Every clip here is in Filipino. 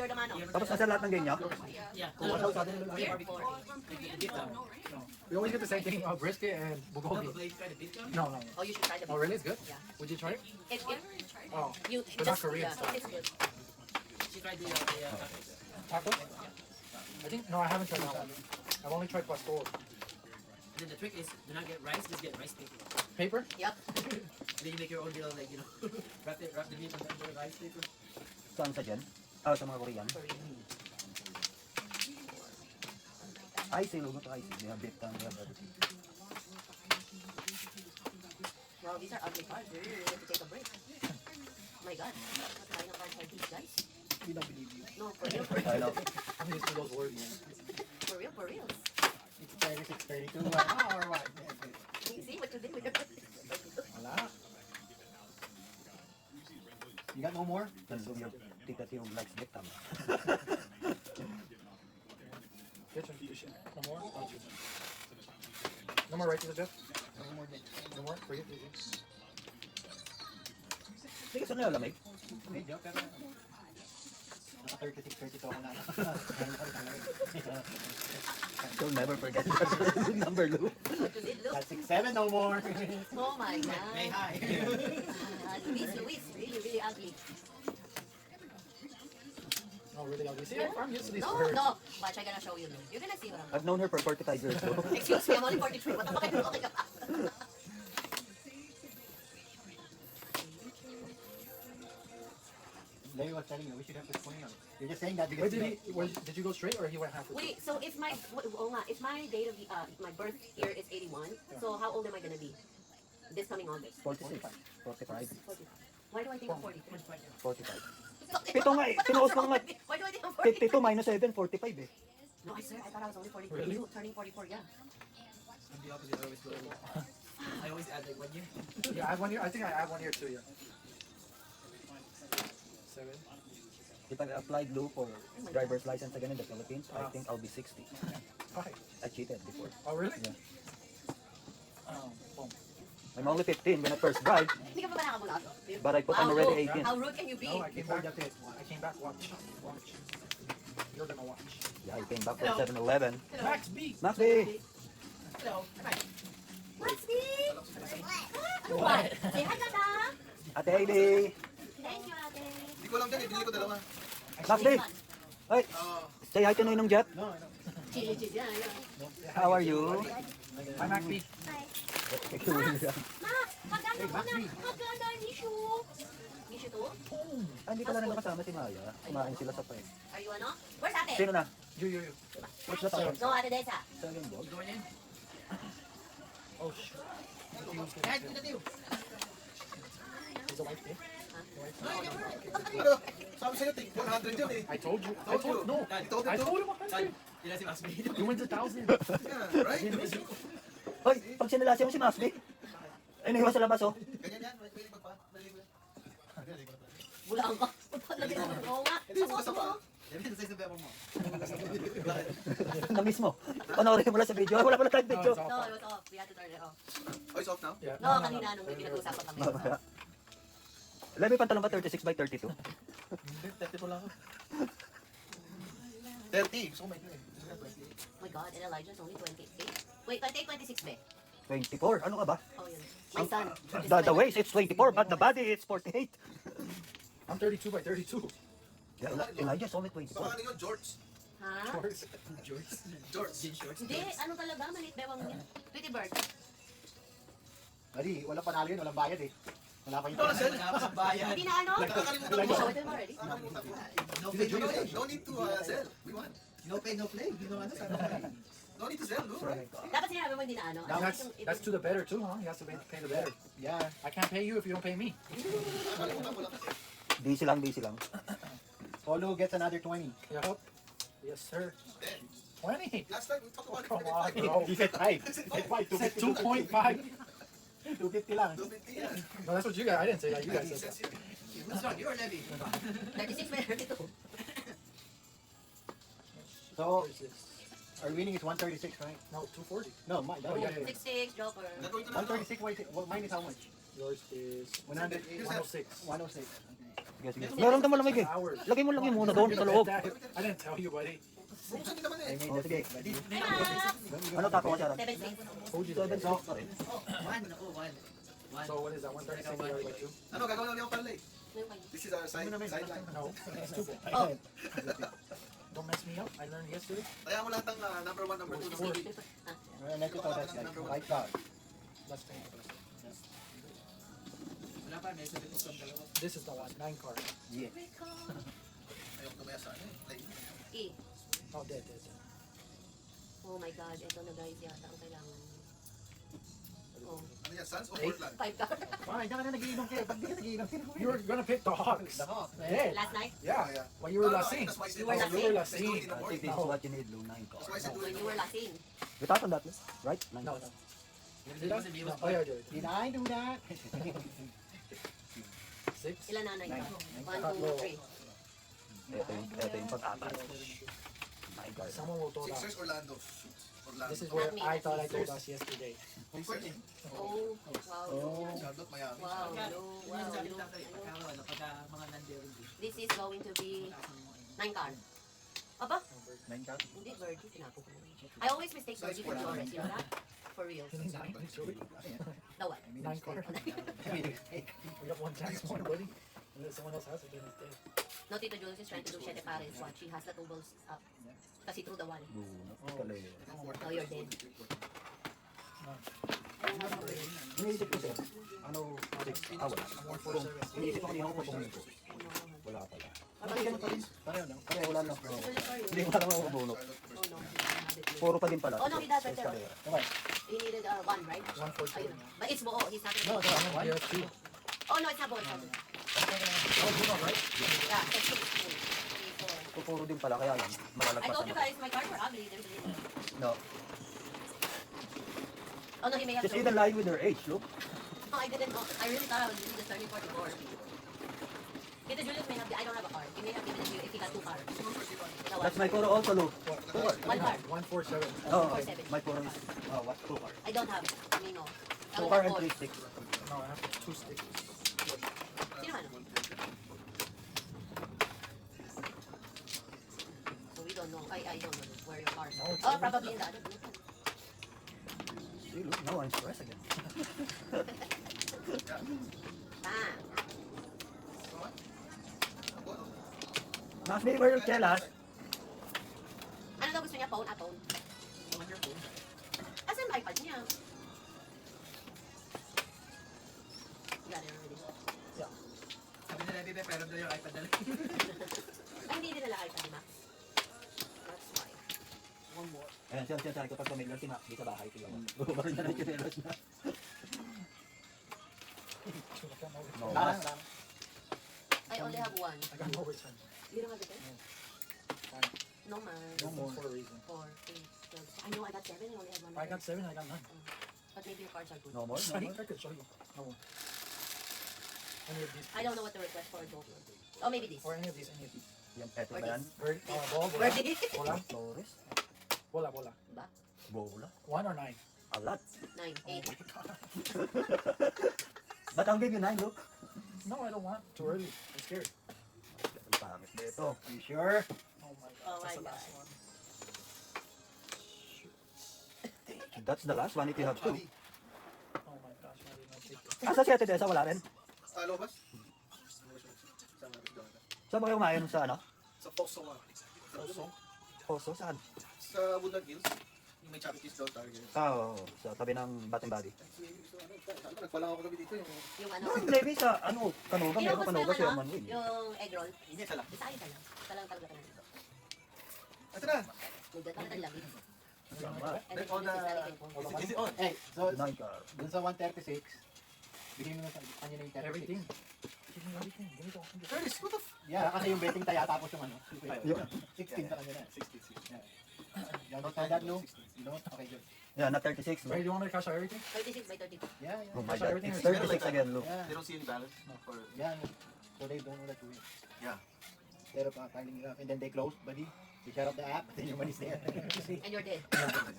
Sure naman, oh. Tapos nasa lahat ng game niya? Yeah. Here, 40. We always get the same thing, brisket and bulgogi. No, no. Oh, you should try the Oh, really? It's good? Yeah. Would you try it? If Oh, you but not just, Korean yeah, style. it's good. She tried the Taco? I think, no, I haven't tried that one. I've only tried pastor. and then the trick is, do not get rice, just get rice paper. Paper? Yep. And then you make your own little, like, you know, wrap the meat on the rice paper. Saan sa dyan? Ah, sa mga Korean. Icy, lugo to icy. They have beef tongue, they have everything. Wow, these are ugly cards. We really need to take a break. Oh my God. What kind of cards are these, guys? We don't believe you. No, for real, for I real. know. I'm used to those words. For real, for real. It's 36, 32. Oh, or what? You see what you did with your Wala. You got no more? And so you think that he likes beef tongue. Get your no more? Got you. No more right to the Jeff? No more. No more? For you? Hindi ka saan nalamig? Medyo, pero... Naka 36, 32 ako na. You'll never forget that number, Lou. what you did, look. That's 6, 7, no more. Oh my God. Hey, hi. Luis, really, really ugly. No, really ugly. See, I'm used to these No, words. no. Watch, I'm gonna show you. You're gonna see what I'm I've known her for 45 years, so... Excuse me, I'm only 43. What the fuck are you talking about? Larry was telling you, we should have this 20 on. You're just saying that because... Did you go straight or he went halfway? Wait, so if my if my date of the my birth year is 81, so how old am I gonna be? This coming August. 46, 45, 45. Why do I think I'm 43? 45. Pito nga eh, pinuos ko nga. Why do I think I'm 43? 52 minus 7, 45 eh. No, I swear, I thought I was only 43. Really? You turning 44, yeah. I'm the opposite, I always go over. I always add like 1 year. Yeah, I have 1 year. I think I add 1 year too, yeah. 7. If I applied Lou for driver's license again in the Philippines, I think I'll be 60. Okay. I cheated before. Oh, really? Yeah. Boom. I'm only 15 when I first drive, Hindi ka pa ba nakamulato? but I put I'm Wow, already Lou, 18. How rude can you be? No, I came back. I came back. Watch. Watch. You're gonna watch. Yeah, I came back from 7-Eleven. Max B. Maxi! Hello. Maxi! Ano ba? Say hi ka na! Ate Hailey! Thank you, ate. Hindi ko lang dyan, ibili ko dalawa. Maxi! Ay! Say hi to Ninong Jet. No, I know. Chill, yeah, yeah. How are you? Hi, Max B. Ma, maganda ni Shu. Ni Shu to? Ah, hindi pala na nakasama si Maya. Kumain sila sa pwede. Are you ano? Where's ate? Sino na? You. What's that ako? No, ate Desa. Saan yung dog? Going in? Oh, shit. Kahit pinatiw. Is the wife there? Ano? Sabi sa'yo, take 400 yun eh. I told you. Told you. No. You told him I to. told him 100. Yun na si Masmi. You went to 1,000. Yeah, right? Hoy! Pag sinilasya mo si Maxi, ay nahiwa sa labas oh. Ganyan yan, pwede magpa. Naligo yan. Naligo na pala. Bulaan ka. Pagpalagay mo. Oo nga. Hindi mo sa pa. Yan sa isang bebo mo. Na-miss mo. Panoorin mo lang sa video. Ay, wala pala tayong video. No, it's No, all it was off. We had to turn it off. Oh, it's off now? Yeah. No, kanina nung may pinag-usapan kami. Mamaya. Alam mo yung pantalon ba 36 by 32? Hindi, 30 lang ako. 30. Gusto ko may eh. Oh my God, and Elijah's only 28. Wait, 28, 26 be. 24. Ano ka ba? Oh, yun. My son. The waist it's 24 but the body it's 48. I'm 32 by 32. Yeah, Elijah's only 24. Baka ano yun, George? Ha? George. George. Jean shorts. Hindi, ano talaga, maliit bewang niya. Tweety bird. Adi, walang panalo yun, walang bayad eh. Wala pa yun. Ito na, Sel. Nakakabayan. Hindi na ano? Nakakalimutan mo. Oh, ito already. Nakakalimutan mo. No pay, no play. No need to sell. We want. No pay, no play. Hindi naman sa No need to sell, no? Dapat sinabi mo hindi na ano. Ano That's to the better too, huh? You have to pay the better. Yeah, I can't pay you if you don't pay me. Nakakalimutan mo lang kasi. Busy lang, busy lang. Polo gets another 20. Yup. Yes, sir. 20. Last time, we talked about Come on, 25. bro. He said 5. He said 2.5. 250 lang. 250 yan. No, that's what you guys. I didn't say that. You guys said that. Who's on your levy? 36 by 32. So, our winning is 136, right? No, 240. No, mine. Oh, yeah. 66, Joker. Gagawin ko na. 136. Wait, mine is how much? Yours is 100. 106. 106. Okay. Sige, sige. Meron ka malamig eh. Hours. Lagay mo muna doon sa loob. I didn't tell you, buddy. Buksan din naman eh. Oh, sige. Hi, Ano tapo ka siya? 7-6. Told you Seven that. socks pa rin. One, ako, one. One. So what is that? 136 divided by 2? Ano, gagawin ulit ako pala eh. This is our sideline. No, it's 2. Oh, Don't mess me up. I learned yesterday. Kaya mo lahat ng number 1, number 2, number 3. Let's think. Wala pa, may sabi ko sa dalawa. This is the one. 9 card. Yeah. Ayoko tumaya sa ano eh. Like, E. Oh, dead. Oh my God, ito na guys yata ang kailangan. Oh, ano yan, Suns o Portland? 5 card. Why? Diyan ka na nagiinom kayo. Ba't di ka nagiinom? You were gonna pick the Hawks. Yeah. Last night? Yeah. But you were last seen. That's why I said You were no. last You were seen. last Let's do it seen. in the I think morning. this is what you need, Lou. 9 That's cards. why I said do it When in you the were morning. last in. We talked on that, right? 9 No. cards. Did I? No. Oh, yeah, I did. Did I do that? 6. Ilan nanay ka? 1, Tatlo. 2, 3. Ito yung pag-apat. 9 cards. Someone will told us. Sixers, Orlando. Orlando. This is where Not me. I thought I told us yesterday. Pwede. Oh, wow. Charlotte, Miami. Wow, Pagka, no, yun wow, ang sabi no. ko tayo, pagka, ano, pagka mga nandero din. This is going to be Mataas ang mga 9 card. Aba, 9 cards? hindi Virgie, tinapo ko. I always mistake Virgie for Flores, you know that? For real. The what? 9 card. We got one chance more, buddy. Unless someone else has it, then it's dead. No, Tito Julius is trying to do Siete Pares. Watch, he has the 2 balls up. Kasi through the wall. Oh, you're dead. Iniisip ko siya. Ano? 6? Wala. Iniisip ko kanina ko pumunto. Wala pala. Pareho wala lang. Hindi mo alam ang bunot. Oh no, he doesn't have it. Puro pa din pala. Oh no, he doesn't. Okay. He needed 1, right? 1 for 2. Ayun. But it's buo, he's not No, gonna no, He has 2. Oh no, it's not buo, it's not buo. Yeah, it's 6, 3, 4. Puro din pala, kaya lang. I Malalagpas told you naman. guys, my cards were ugly. There's a reason. No. Oh no, he may have Just thrown. even lying with their age, look. No, I didn't know. I really thought I was really just turning 44. Tito Julius may have, I don't have a card. He may have given it to you if he got 2 cards. No, That's my photo also, look. One card. 147. No, 4-7. my photo is, what? 2 cards. I don't have it. I mean, no. 2 cards and 3 sticks. No, I have 2 sticks. Sino man? So we don't know. I don't know where your cards No, are. it's Oh, every- probably in the other group. See, look, now I'm stressed again. Ah. Mas may word kelas. Ano daw gusto niya? Phone? Phone. on your phone. Asan yung iPad niya? You got it already. Sabi nila, Bebe, pero daw yung iPad na lang. Ay, hindi din nila iPad ni Max. That's why. One more. Ayan, siya, kapag familiar si Max, di sa bahay, tingnan mo. Bumalik na ng chinelas na. No, mas. I only have 1. I got no return. You don't have it there? No man. No more for a reason. 4, 8, 12. I know I got 7. I only have 1. I got 7, I got 9. But maybe your cards are good. No more, I no think more. I could show you. No more. Any of these. I don't know what to request for a joke. Oh, maybe this. Or any of these, Yan, eto ba yan? Bird, ball, bola. Birdie. Bola, Flores? bola. Ba? Bola? 1 or 9? A lot. 9, 8. Ba't ang big yun, 9, look? No, I don't want. Too early. I'm scared. Ang pangit nito. You sure? Oh my god. Oh That's my the last God. one. That's the last one if you have two. Oh my gosh, I did not take this. Asa si Ate Desa, wala rin? Lobas? Saan ba kayo kumain sa ano? Sa Poso nga. Poso, saan? Sa Woodland Hills. Yung may Chubby Cheese daw, Target. Oo, sa tabi ng Bating Body. Nagpalang ako gabi dito yung... Yung ano. No, maybe sa ano, Kanuga, meron Kinubos mo Kanuga yung sa ano? Manwin. Yung egg roll. Hindi, isa lang. Isa lang. Isa lang talaga ka na. Ito na! Good, talaga lagi. And then, On, this is the phone. Is it on? Hey, so Nine car. dun sa 136, bigay mo na sa kanya na yung 36. Everything. Give me everything. Give me the 100. Curtis, what the f... Yeah, kasi yung betting taya tapos yung ano. Yeah. 16 sa kanya na. 66. You understand that, Lou? You don't? Okay, good. Yeah, not 36. No? Ray, do you want me to cash out everything? 36 by 32. Yeah, Oh yeah. my Cash out God, everything it's or 36 again, look. Yeah, They don't see any balance? Or... yeah. So they don't know that you win. Yeah. Instead of piling it up, and then they close, buddy. You shut off the app, then your money's there. And you're dead.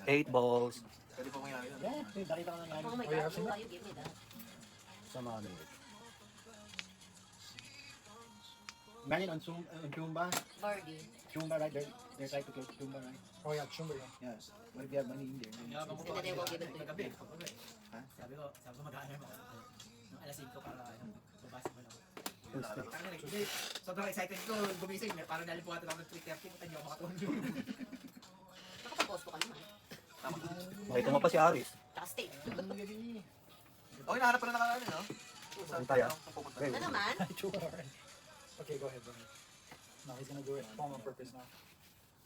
8 balls. Pwede po mangyari yun. Yeah, nakita ko na nga. Oh my Oh, you God, have seen why you give me that? Sa mga ano. Imagine on Chumba, Birdie. Chumba, right? They're trying to close Chumba, right? Oh yeah, Chumba, yeah. Yeah. What if you have money in there? Yaman ko And then they will give it to you. Paggabi, paggabi. Ha? Sabi ko mag-aanay mo. Nung alas 5 para babasa mo lang. Hindi, sobrang excited ko gumising. Parang nalipuatan ako ng 3:30. Punta niyo ako makatulog. Nakapag-post ko ka naman. Makita mo pa si Aris. Tsaka steak. Okay, nahanap pa na nakaano, no? Ang tayo. Okay. Ano naman? Chumba, alright. Okay, go ahead, Bunny. No, he's gonna do it. Pong on purpose now.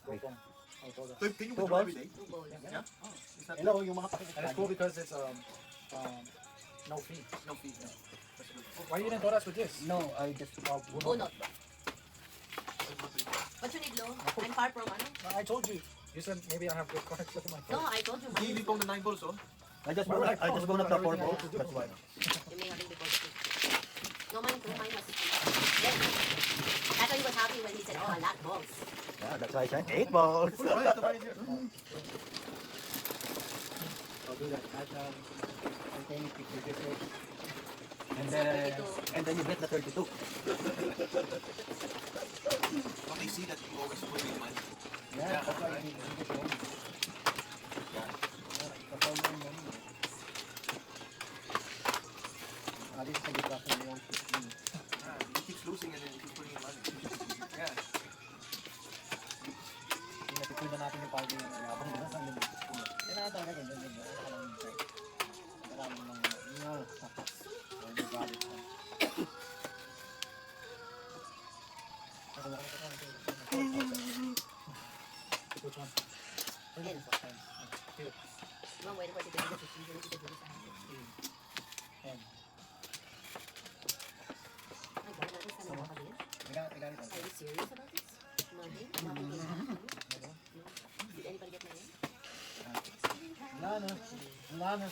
Go, Wait. Pong. Oh, hold on. Can you Two withdraw balls? every day? 2 bowls. Yeah? Hello, yung mga pakikita. And it's cool because it's no fee. No fee. Why you didn't throw us with this? No, I just... Bunot. What you need, Lo? I'm far from ano? I told you. You said maybe I have good cards. Look at my No, phone. I told you. Hindi pong na 9 balls, oh. I just bonus the 4 balls. That's why. You may have been before the two. No, mine too. Mine was... Yes. That's why he was happy when he said, oh, a lot balls. Yeah, that's why I said 8 balls. Right, ito ba yun here? I'll do that. At, I think if you just say, And then you get the 32. But they see that you always put in money. yeah, that's why you just say. That's all my money. This is a good question. You know, Yeah, he keeps losing and then he keeps putting in money. Yeah. pinatipid na natin yung party ng labang na sa amin. Kaya talaga ganyan. Maraming mga, oh my God. Which one? N. Here. No, wait for the video. Usually it's the video sa akin. And My God, natin sana makakabili. I got it. Are you serious about this? Nothing? Nothing is happening? No? Did anybody get my name? Wala na.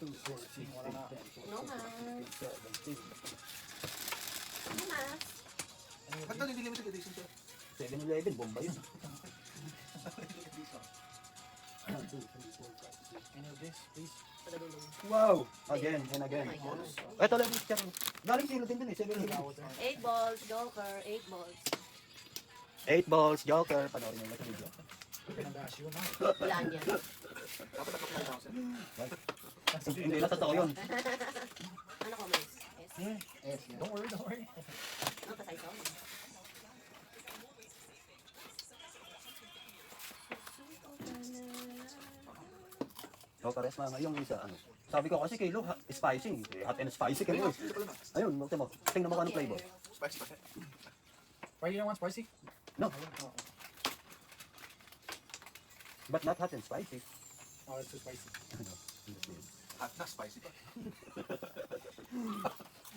2, 4, 6, wala na. No, mas. No, mas. Ba't daw hindi limited edition siya? 7-11, bomba yun. Any of this, please? Pagadulong. Wow! Again and again. Oh my God. Ito lang yung check. Galing sino din dun eh, 7-11. 8 balls, Joker, 8 balls. 8 balls, Joker. Panoorin nyo sa video. Pinag-ash yun, ha? Wala niya. Dapat ako 5,000. Hindi na totoo yun. Ano ko, mas? S? Yes, yeah. Don't worry. Ano pa size ako? O, pares mga yung isa, ano. Sabi ko kasi kay Lo, spicy. Hot and spicy kayo. Ayun, magta mo. Tingnan mo kung anong flavor. Spicy pa siya. Why you don't want spicy? No. But not hot and spicy. Oh, it's too spicy. Hot na, spicy pa.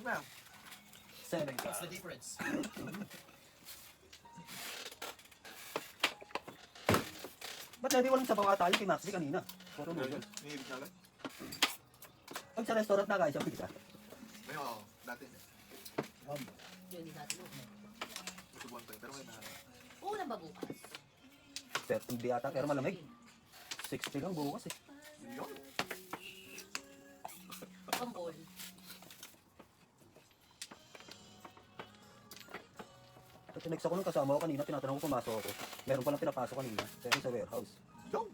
Ma'am, 7 What's the difference? Ba't hindi walang sabaw ata yung kay Maxley kanina? Puro mo yun. may ibig na lang. Pag sa restaurant na guys, yung pizza. May oo, dati. Yun, natin. Susubuan ko yun, pero may na. Ulam ba bukas? Pero hindi ata, pero malamig. 60 lang bukas eh. Yun. Pambol. At next ako nung kasama ko kanina, tinatanong ko pumasok ako. Meron palang pinapasok kanina, pero sa warehouse. Yun.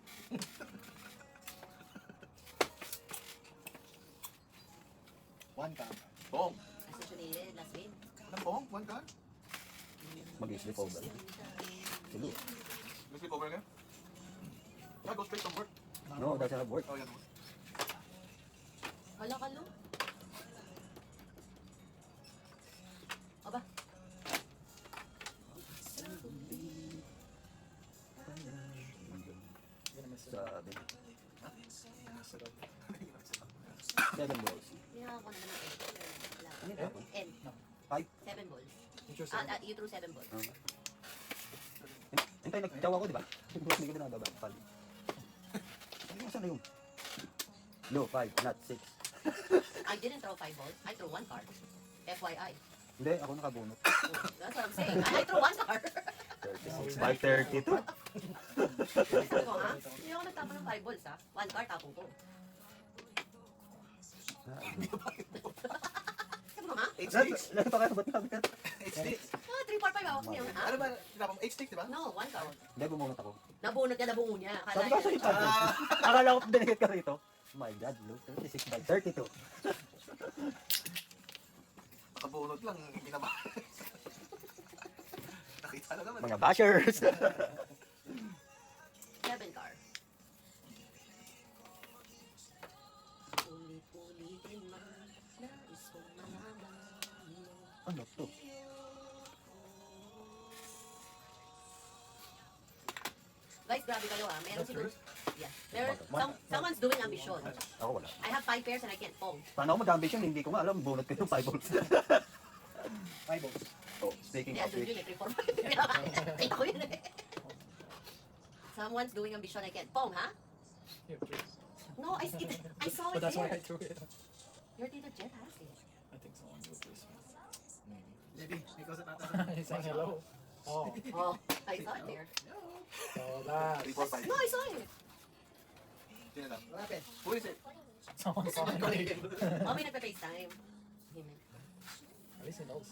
One cup. Bong. Associated, last win. Anong bong? One can? Mag-sleep over. Silo. May sleep over ka? Yeah, go straight from work. No, doesn't have work. Oh, yan. Hala ka, Lo. Aba, You're gonna miss it. Sabi. 7 balls. hinahawa ko na naman N. Wala. Ano yun? N. No. 5? 7 balls. You chose seven. You threw 7 balls. Hintay, nagjawa ko, di ba? Hindi ko binababa. 5. Ano saan na yun? No, 5, not 6. I didn't throw 5 balls. I threw 1 card. FYI. Hindi, ako nakabunot. That's what I'm saying. I threw 1 card. 36, 532. Sabi ko, ha? Hindi ako nagtapon ng 5 balls, ha? 1 card, tapon ko. Sabi ko, ha? Ha? 8 sticks? Lalo pa kayo, ba't number? 8 sticks? Ah, 3, 4, 5 ako niya. Ha? Ano ba? Tinapang 8 sticks, di ba? No, 1 count. Hindi, bumunot ako. Nabunot niya, nabungo niya. Sabi ko sa'yo, sabi. Ah. Akala ko dinigit ka rito. My God, Lou, 36 by 32. Nakabunot lang, ginaba. Nakita na naman. Mga bashers. 7 car. Ulit-ulitin man, nais kong malaman mo. Ano to? Guys, grabe kayo ah. Meron siguro. Yeah. Someone's doing ambition. Ako wala. I have 5 pairs and I can't fold. Paano ako mag-ambition? Hindi ko nga alam. Bunot ko yung 5 volts. 5 volts. Oh, speaking Yeah, of doon which. yun eh. 3, 4, 5. Kita ko yun eh. Someone's doing ambition, I can't fold, ha? You have trees. No, I saw it But that's why I there. threw it. Your Tito Jet has it. I think someone's with this one. Maybe, because of that. He's saying hello. Oh, Oh, I saw it there. so that. 3, 4, 5. No, I saw it. Sino lang? What happened? Who is it? Someone saw me. Oh, may nagpa-FaceTime. Him. At least he knows.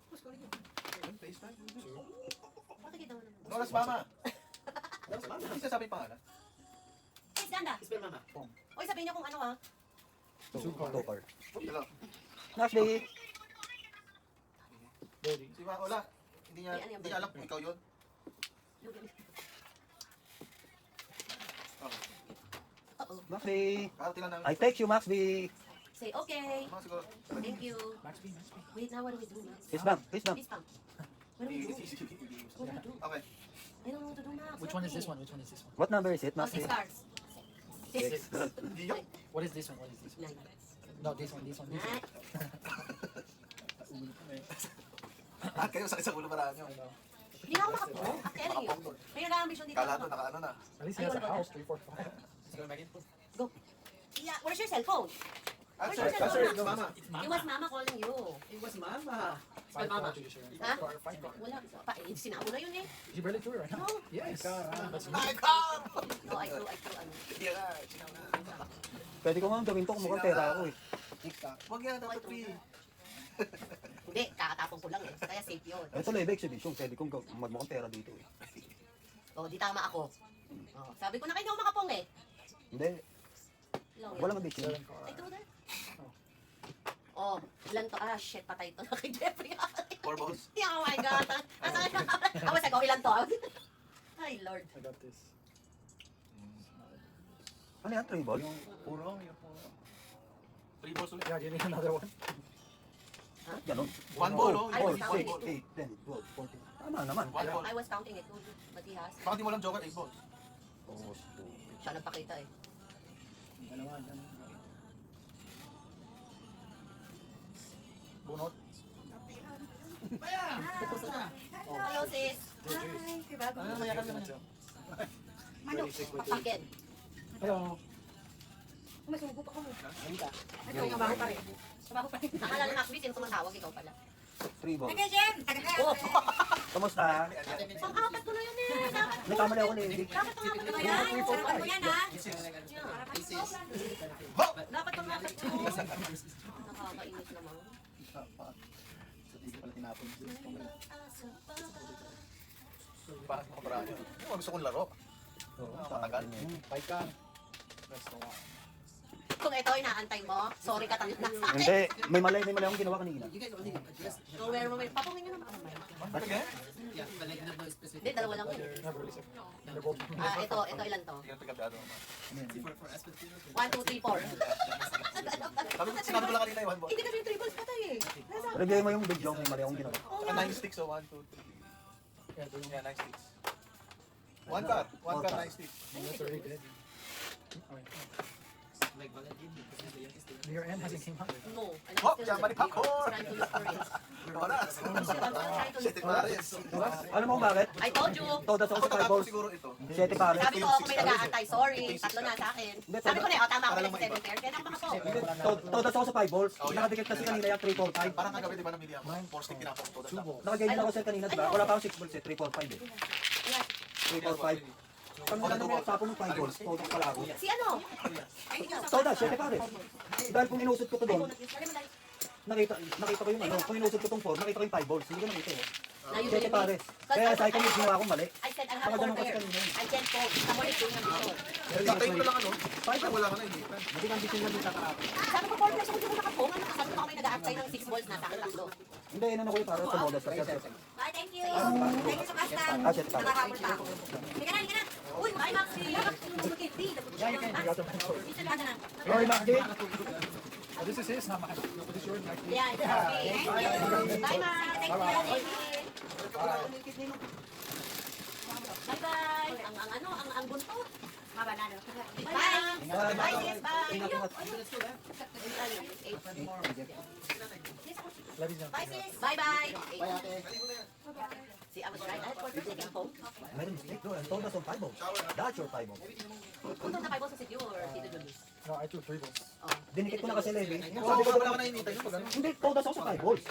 Who's calling you? FaceTime? Pakikita mo naman. Noras Mama. Noras Mama. Hindi sasabi pangalan. Hey, Ganda. Spell mama. Oy, sabihin niyo kung ano ha. Two car. Hello. Actually, Dirty. Si Mama, wala. Hindi niya alam kung ikaw yun. Okay. Uh-oh. Maxby. Karating lang namin. I text you, Maxby. Say, okay. Mga siguro. Thank you. Max B, Max B. Wait, now what do we do, Max? Please, ma'am. Please, ma'am. Please, Pam. What do we do? What do we do? Okay. I don't know what to do, Max. Which Help one is me. this one? Which one is this one? What number is it, Oh, Maxby? 6 cards. 6. Diyo. What is this one? What is this one? 9. No, this one, this one, this one. At kayo sakit sa ulo para nyo. Hindi na ako makapo. I'm telling you. May nag-ambition dito. Kala to nakaano na. At least he has a house, 3, 4, 5. Siguro Megan? Go. Yeah, where's your cell phone? Answer, Where's your answer, cell it's phone? Mama. It was Mama calling you. It was mama. Spell 5 mama. car, you sure? Ha? 5 car. Wala. Sinauna na yun eh. You barely threw it right now. No. Yes. That's Ay, me. come! No, I threw ano. Hindi nga, sinaw na. Pwede ko nga gawin to kung mukhang pera ako eh. Huwag yan, dapat P. Hindi, kakatapon ko lang eh. Kaya safe yun. Ito live exhibition. Pwede kong magmukhang pera dito eh. Oh, di tama ako. Oh, sabi ko na kayo hindi ako makapong eh. Hindi. Lang yun. Walang addiction. 7 car. I threw that. Oh, ilan to? Ah, shit, patay to na kay Jeffrey. 4 balls. Yeah, oh my God. I was like, oh, ilan to? Ay, Lord. I got this. Ano yan? 3 ball? Puro. 3 balls ulit. Yeah, do you need another one? Ganun. 1 ball, oh. Ay, 4, wait, wait. 6, 8, 10, 12, 14. Tama naman. 1 ball. I was counting it. But he has. Bakit di mo lang joker 8 balls? Oh, Siya nagpakita eh. Dalawa, dyan. Bunot. Hello, sis. Hi. Kibago. Ano kaya kami na? Manok. 36 with Papakin. Hello. Masubo pa ko mo. Ito yung bago pa rin. Bago pa rin. Nakala na Maxby, sino tumatawag? Ikaw pala. 3 balls. Oh, Kamusta? pang-apat ko na yun eh. Dapat May kamali ako ni Dapat pang-apat ko na yan. Sarap mo yan ha. Dapat pang-apat ko. Nakakainis naman. Sa tigil pala tinapon. Bakit mo kaparaan yun? Gusto kong laro. Matagal. 5 ka. That's the one. Kung ito inaantay mo, sorry ka talaga sa akin. Hindi. May mali akong ginawa kanina. You guys only address. Kung meron mo may papungin nyo naman. Bakit ganyan? Yeah, but like not specific. Hindi, dalawa lang yun. Never really sick. They're both. Ah, ito ilan to? Tingnan pagkabdado. For aspect. 1, 2, 3, 4. Sinabi ko lang kanina yung 1 ball. Hindi kasi yung triples patay eh. Nasa Review mo yung video. May mali akong ginawa. Oo Saka nga. 9 sticks, so 1, 2, 3. Yeah, doing Yeah, 9 sticks. 1 car, 9 sticks. That's already dead. Okay. Like valid game because the youngest thing. Your end hasn't came out. No. Oh, diyan ba ni Popcorn? Trying to look for it. Oras. Shit, pares. Alam mo kung bakit? I told you. Todas ako sa 5 Pagkatapos balls. siguro ito. 7 pares. Sabi ko ako may nag-aantay. Sorry. Tatlo na sa akin. Hindi, Sabi ko na, oh, tama ako Para lang ng 7 pair. Kaya na ako makapo. Todas ako sa 5 balls. Oh, yeah. Nakadikit kasi kanina yung 3, 4, 5. Parang kagabi, di ba namili ako? 4 stick tinapos to. Two balls. Nakaganyan ako sir kanina, diba? Wala pa ako 6 balls eh. 3, 4, 5 eh. Yes. 3, 4, 5. Pag ano mo, tapon ng 5 balls, todas pala ako. Si ano? Todas, 7 pares. Dahil kung inusot ko to doon, Dali mo dali. nakita ko yung ano, kung inusog ko tong 4, nakita ko yung 5 balls. Hindi ko nakita eh. Now you 7 really- pares. Because Kaya I- sa akin, ginawa akong mali. I said, I'll have Baka 4 ganun kasi pairs. kanina eh. I can't fold. Someone is doing ambition. Tatay mo na lang ano. Five Ay, wala ka na hindi. Maging ambition lang din sa karate. Sabi ko, 4 pairs ako hindi ko nakapong. Ano, sabi ko kami nag-a-act sa'yo ng 6 balls na sa akin tatlo. Hindi, inano ko yung para sa models. Kasi Bye, thank you. Thank you so much, Tam. Ah, shit, pare. Nakakapon pa ako. Halika na, halika na. Uy, bye, Maxi. Yeah, you can. You got the mentor. Sorry, Mac. Oh, this is his, not mine. This is yours, Max. Yeah, it's okay. Thank you. Bye, Max. Thank you. Bye-bye. Ang buntot. Mabanano. Bye. Bye, sis. Bye. Ingat, ingat. Love you, Bye, sis. Bye-bye. See, I was right. I had 4 pairs. I can fold. Meron mistake doon. Ang todas on 5 balls. That's your 5 balls. Kung na 5 balls sa you or Tito Julius? No, I threw 3 balls. Oh. Dinikit ko na kasi Levi. Sabi ko wala ka na inita yun pag ano. Hindi, todas ako sa 5 balls.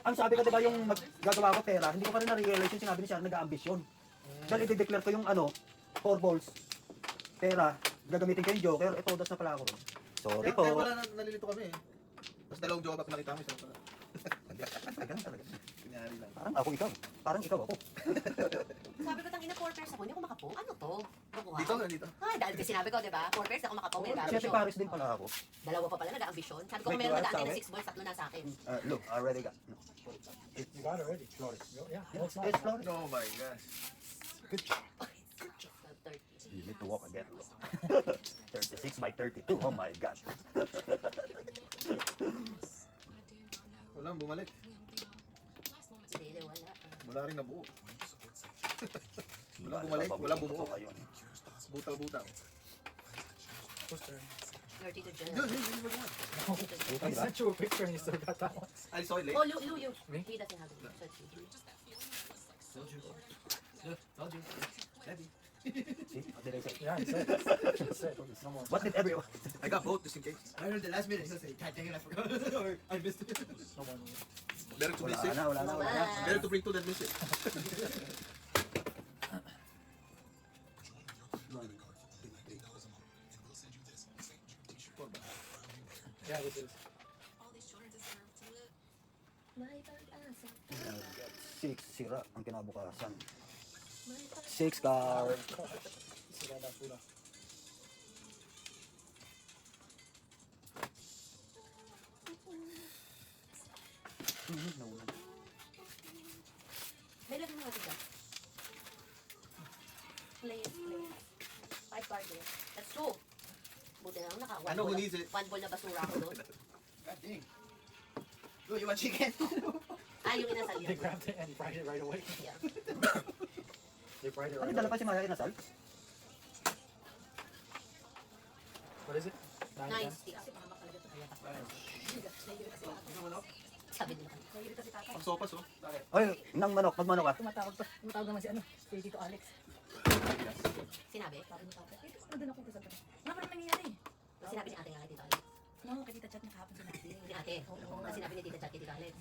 Ang sabi ko, di ba, yung gagawa ko pera, hindi ko pa rin na-realize yung sinabi ni Sharon, nag-ambisyon. Dahil i-declare ko yung 4 balls, pera, gagamitin ko yung joker, todas na pala ako. Sorry po. Kaya wala nalilito kami eh. Tapos dalawang joke nakita mo isa pala. Ganun talaga. Kunyari lang. Parang ako ikaw. Parang ikaw ako. Sabi ko, tang ina 4 pairs ako, hindi ako makapong. Ano to? Nakuha. Dito nga dito. Ay, dahil kasi sinabi ko, di ba? 4 pairs ako makapong, may Siyempre nag-ambisyon. Paris din pala ako. Dalawa pa pala nag-ambisyon. Sabi ko, Wait, kung meron you are nag-aantay na sorry? 6 balls, 3 na sa akin. Look, I already got. No. You got it already. Flores. Yeah. No, it's not. It's Flores. Oh my gosh. Good job. So, 30. You need to walk again. 36 by 32. Oh my God. Walang bumalik. Hindi, wala. Wala rin nabuo. Walang bumalik, walang bumuo. Butaw-butaw. Whose turn? 30 to Jen. Yun, wala. I sent you a picture and you still got that one. I saw it late. Oh, Lu, you. Me? He doesn't have it. So, it's you. Told you. Look, told you. Heavy. See? What did I say? Yeah, he said. He said. No more. What did everyone? I got both just in case. I heard the last minute, he'll say, God dang it, I forgot. Or I missed it. No more. Better to miss Wala it. na, wala na, wala na. Bye. Better to bring two than miss it. Yeah, this is. May pag-asa. 6 sira ang kinabukasan. 6 card. Sila na pula. Nauna. May lagyan mo natin dyan. Play it, play it. 5 card eh. That's true. Buti na lang naka. Ano, who needs it? 1 ball na basura ako doon. God dang. Look, you want chicken? Ah, yung inasal They yan. grabbed it and fried it right away. Yeah. They fried it Ano right dala away. pa si Maya Inasal? What is it? 9, 9 10? sticks. Sabi nila. Ang sopas oh. Ay, nang manok, magmanok ka. Tumatawag naman si ano, si Tito Alex. Sinabi? Sabi niya tapos, eh, ano doon ako sa tabi? Nga parang nangyayari. Sinabi ni ate nga kay Tito Alex. No, kay Tita Chat niya kahapon sa natin. Si ate. Kasi sinabi ni Tita Chat kay Tito Alex.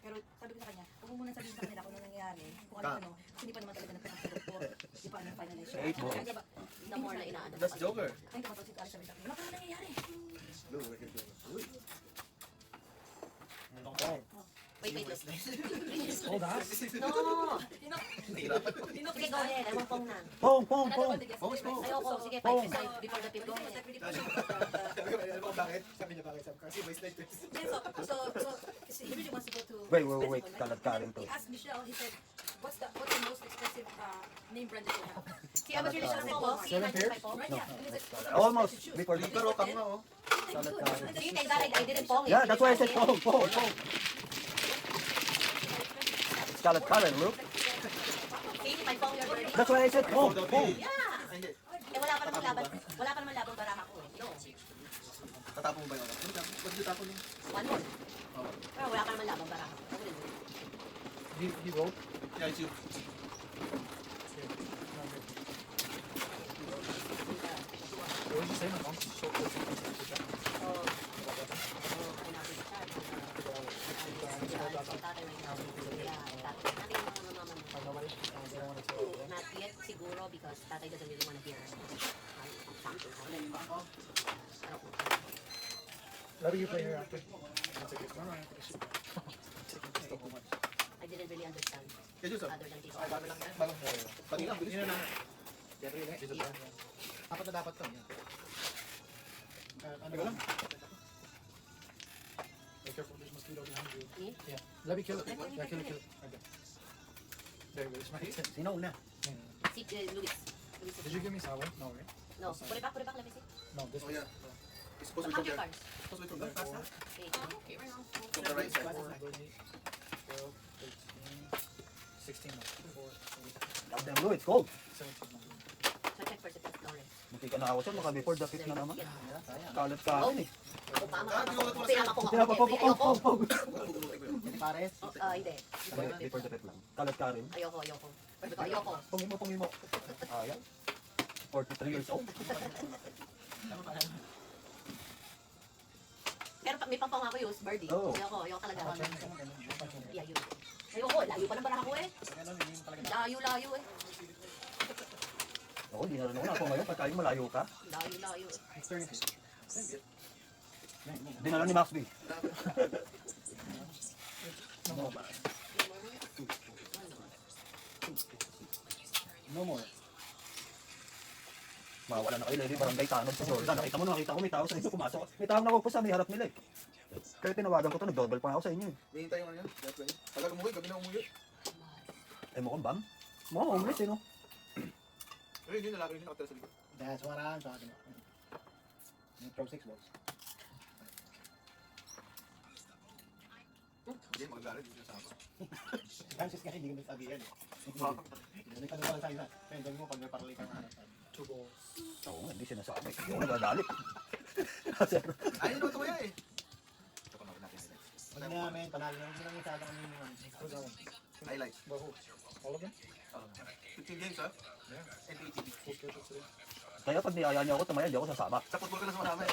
Pero sabi ko sa kanya, huwag mo muna sabihin sa kanila kung ano nangyayari. Kung ano, kasi hindi pa naman talaga nagpapag sa doktor. Hindi pa ano finalize siya. 8 balls. Kaya ba, the more na inaano. That's Joker. Ay, tumatawag si Tito Alex sabi sa akin, wala pa na nangyayari. Look, we're here doing it. Uy. Wait, wait, wait. Hold on. No! Nahirapan. Sige, go ahead. I won't pong na. Pong, pong, pong. Focus mo. Ayoko. Sige, Pong. 5 decide before the 5. Go ahead. Alam mo bakit? Sabi niya bakit? Sabi ko, kasi waste like this. So he really wants to go to... Wait. Kalad-kaling to. He asked Michelle, he said, what's the most expensive name brand that you have? See, I was really shocked. See, 7 pairs? Right, yeah. And he said, Almost. Before Pero kang nga oh. kalad-kaling. See, thank God I didn't pong it. Yeah, that's why I said pong, pong, pong. It's kalad-kaling, look. See, my pong your birdie. That's why I said pong, pong. Yeah! Ay, hindi. Eh, wala pa namang laban. Wala pa namang laban baraha ko eh. No. Tatapon mo ba yun? Ba't di tapon yun? 1 more. Oh. Pero wala pa namang laban baraha ko. Ako rin. He wrote. Yeah, it's you. What did you say? My mom's so close to the Oh. Not yet siguro because tatay doesn't really want to hear something. I don't know. Let me you play here after. I didn't really understand. Kaya Joseph, Other than Tito. Dami lang yan. pati lang, bilis. Yun na lang. Jeffrey ulit. Apat na dapat to. Ano Go lang? lang. Be careful, there's mosquito behind you. Me? Yeah. Let me kill it. Let me Yeah, kill it, kill kill it. Okay. There you go. It's my hit. Sino una? Si Luis. Luis. Did you give me sour? No, right? No. Put it back, let me see. No, this Oh one. yeah. It's supposed to Count be your from there. cards. Supposed to be from there. Okay. Okay, right now. From the right side. 4, 12, 13, 16 now. 4, Goddamn blue, it's cold. 17 now. So check first if it's storage. Buti ka na ako sir, baka before the fifth na naman. Kalat ka Oh. eh. O, tama. Ah, di ko natuwa Pinama ko nga. Pinapapapapapap. Ayoko. Hindi pares. Hindi. Before the fifth lang. Kalat ka rin. Ayoko. Ayoko. Pungin mo. Ayan. 43 years old. Pero may pampang ako use, birdie. Oo. Ayoko talaga. Yeah, yun. Ayoko, layo pa ng barang ako eh. Layo eh. Ako, hindi na rin ako na ako ngayon. Pagka yung malayo ka. Layo eh. Dinala ni Max B. No more. Mawala na kayo, Lady. Barangay Tanod sa Jordan. Nakita ko, may tao sa inyo pumasok. May tao na po sa may harap nila eh. Kaya tinawagan ko to, nag-double pa nga ako sa inyo eh. Hihintay yung ano yan. That way. Tagal umuwi, gabi na umuwi. Eh mukhang bam. Mukhang homeless eh no. Pero yun yung lalaki yung nakatira sa likod. That's what I'm talking about. Pro 6 balls. Hindi, magagalit. Hindi sinasabi. Francis kasi hindi ko nasabihan eh. May tanong pa lang sa akin na, "Friend, mo pag may parali kang ano." 2 balls. Oo nga, hindi sinasabi. Hindi ako nagagalit. Ay, yun ito kaya eh. Ito pa natin natin. Ano na, men, panalo na. Hindi lang yung sa kami yung Who's that one? Highlights. Well, who? All of them? 15 games ha? Yeah. And 80. Full schedule today. Kaya pag niyaya niyo ako, tumaya, hindi ako sasama. Sa football ka na sumasama eh.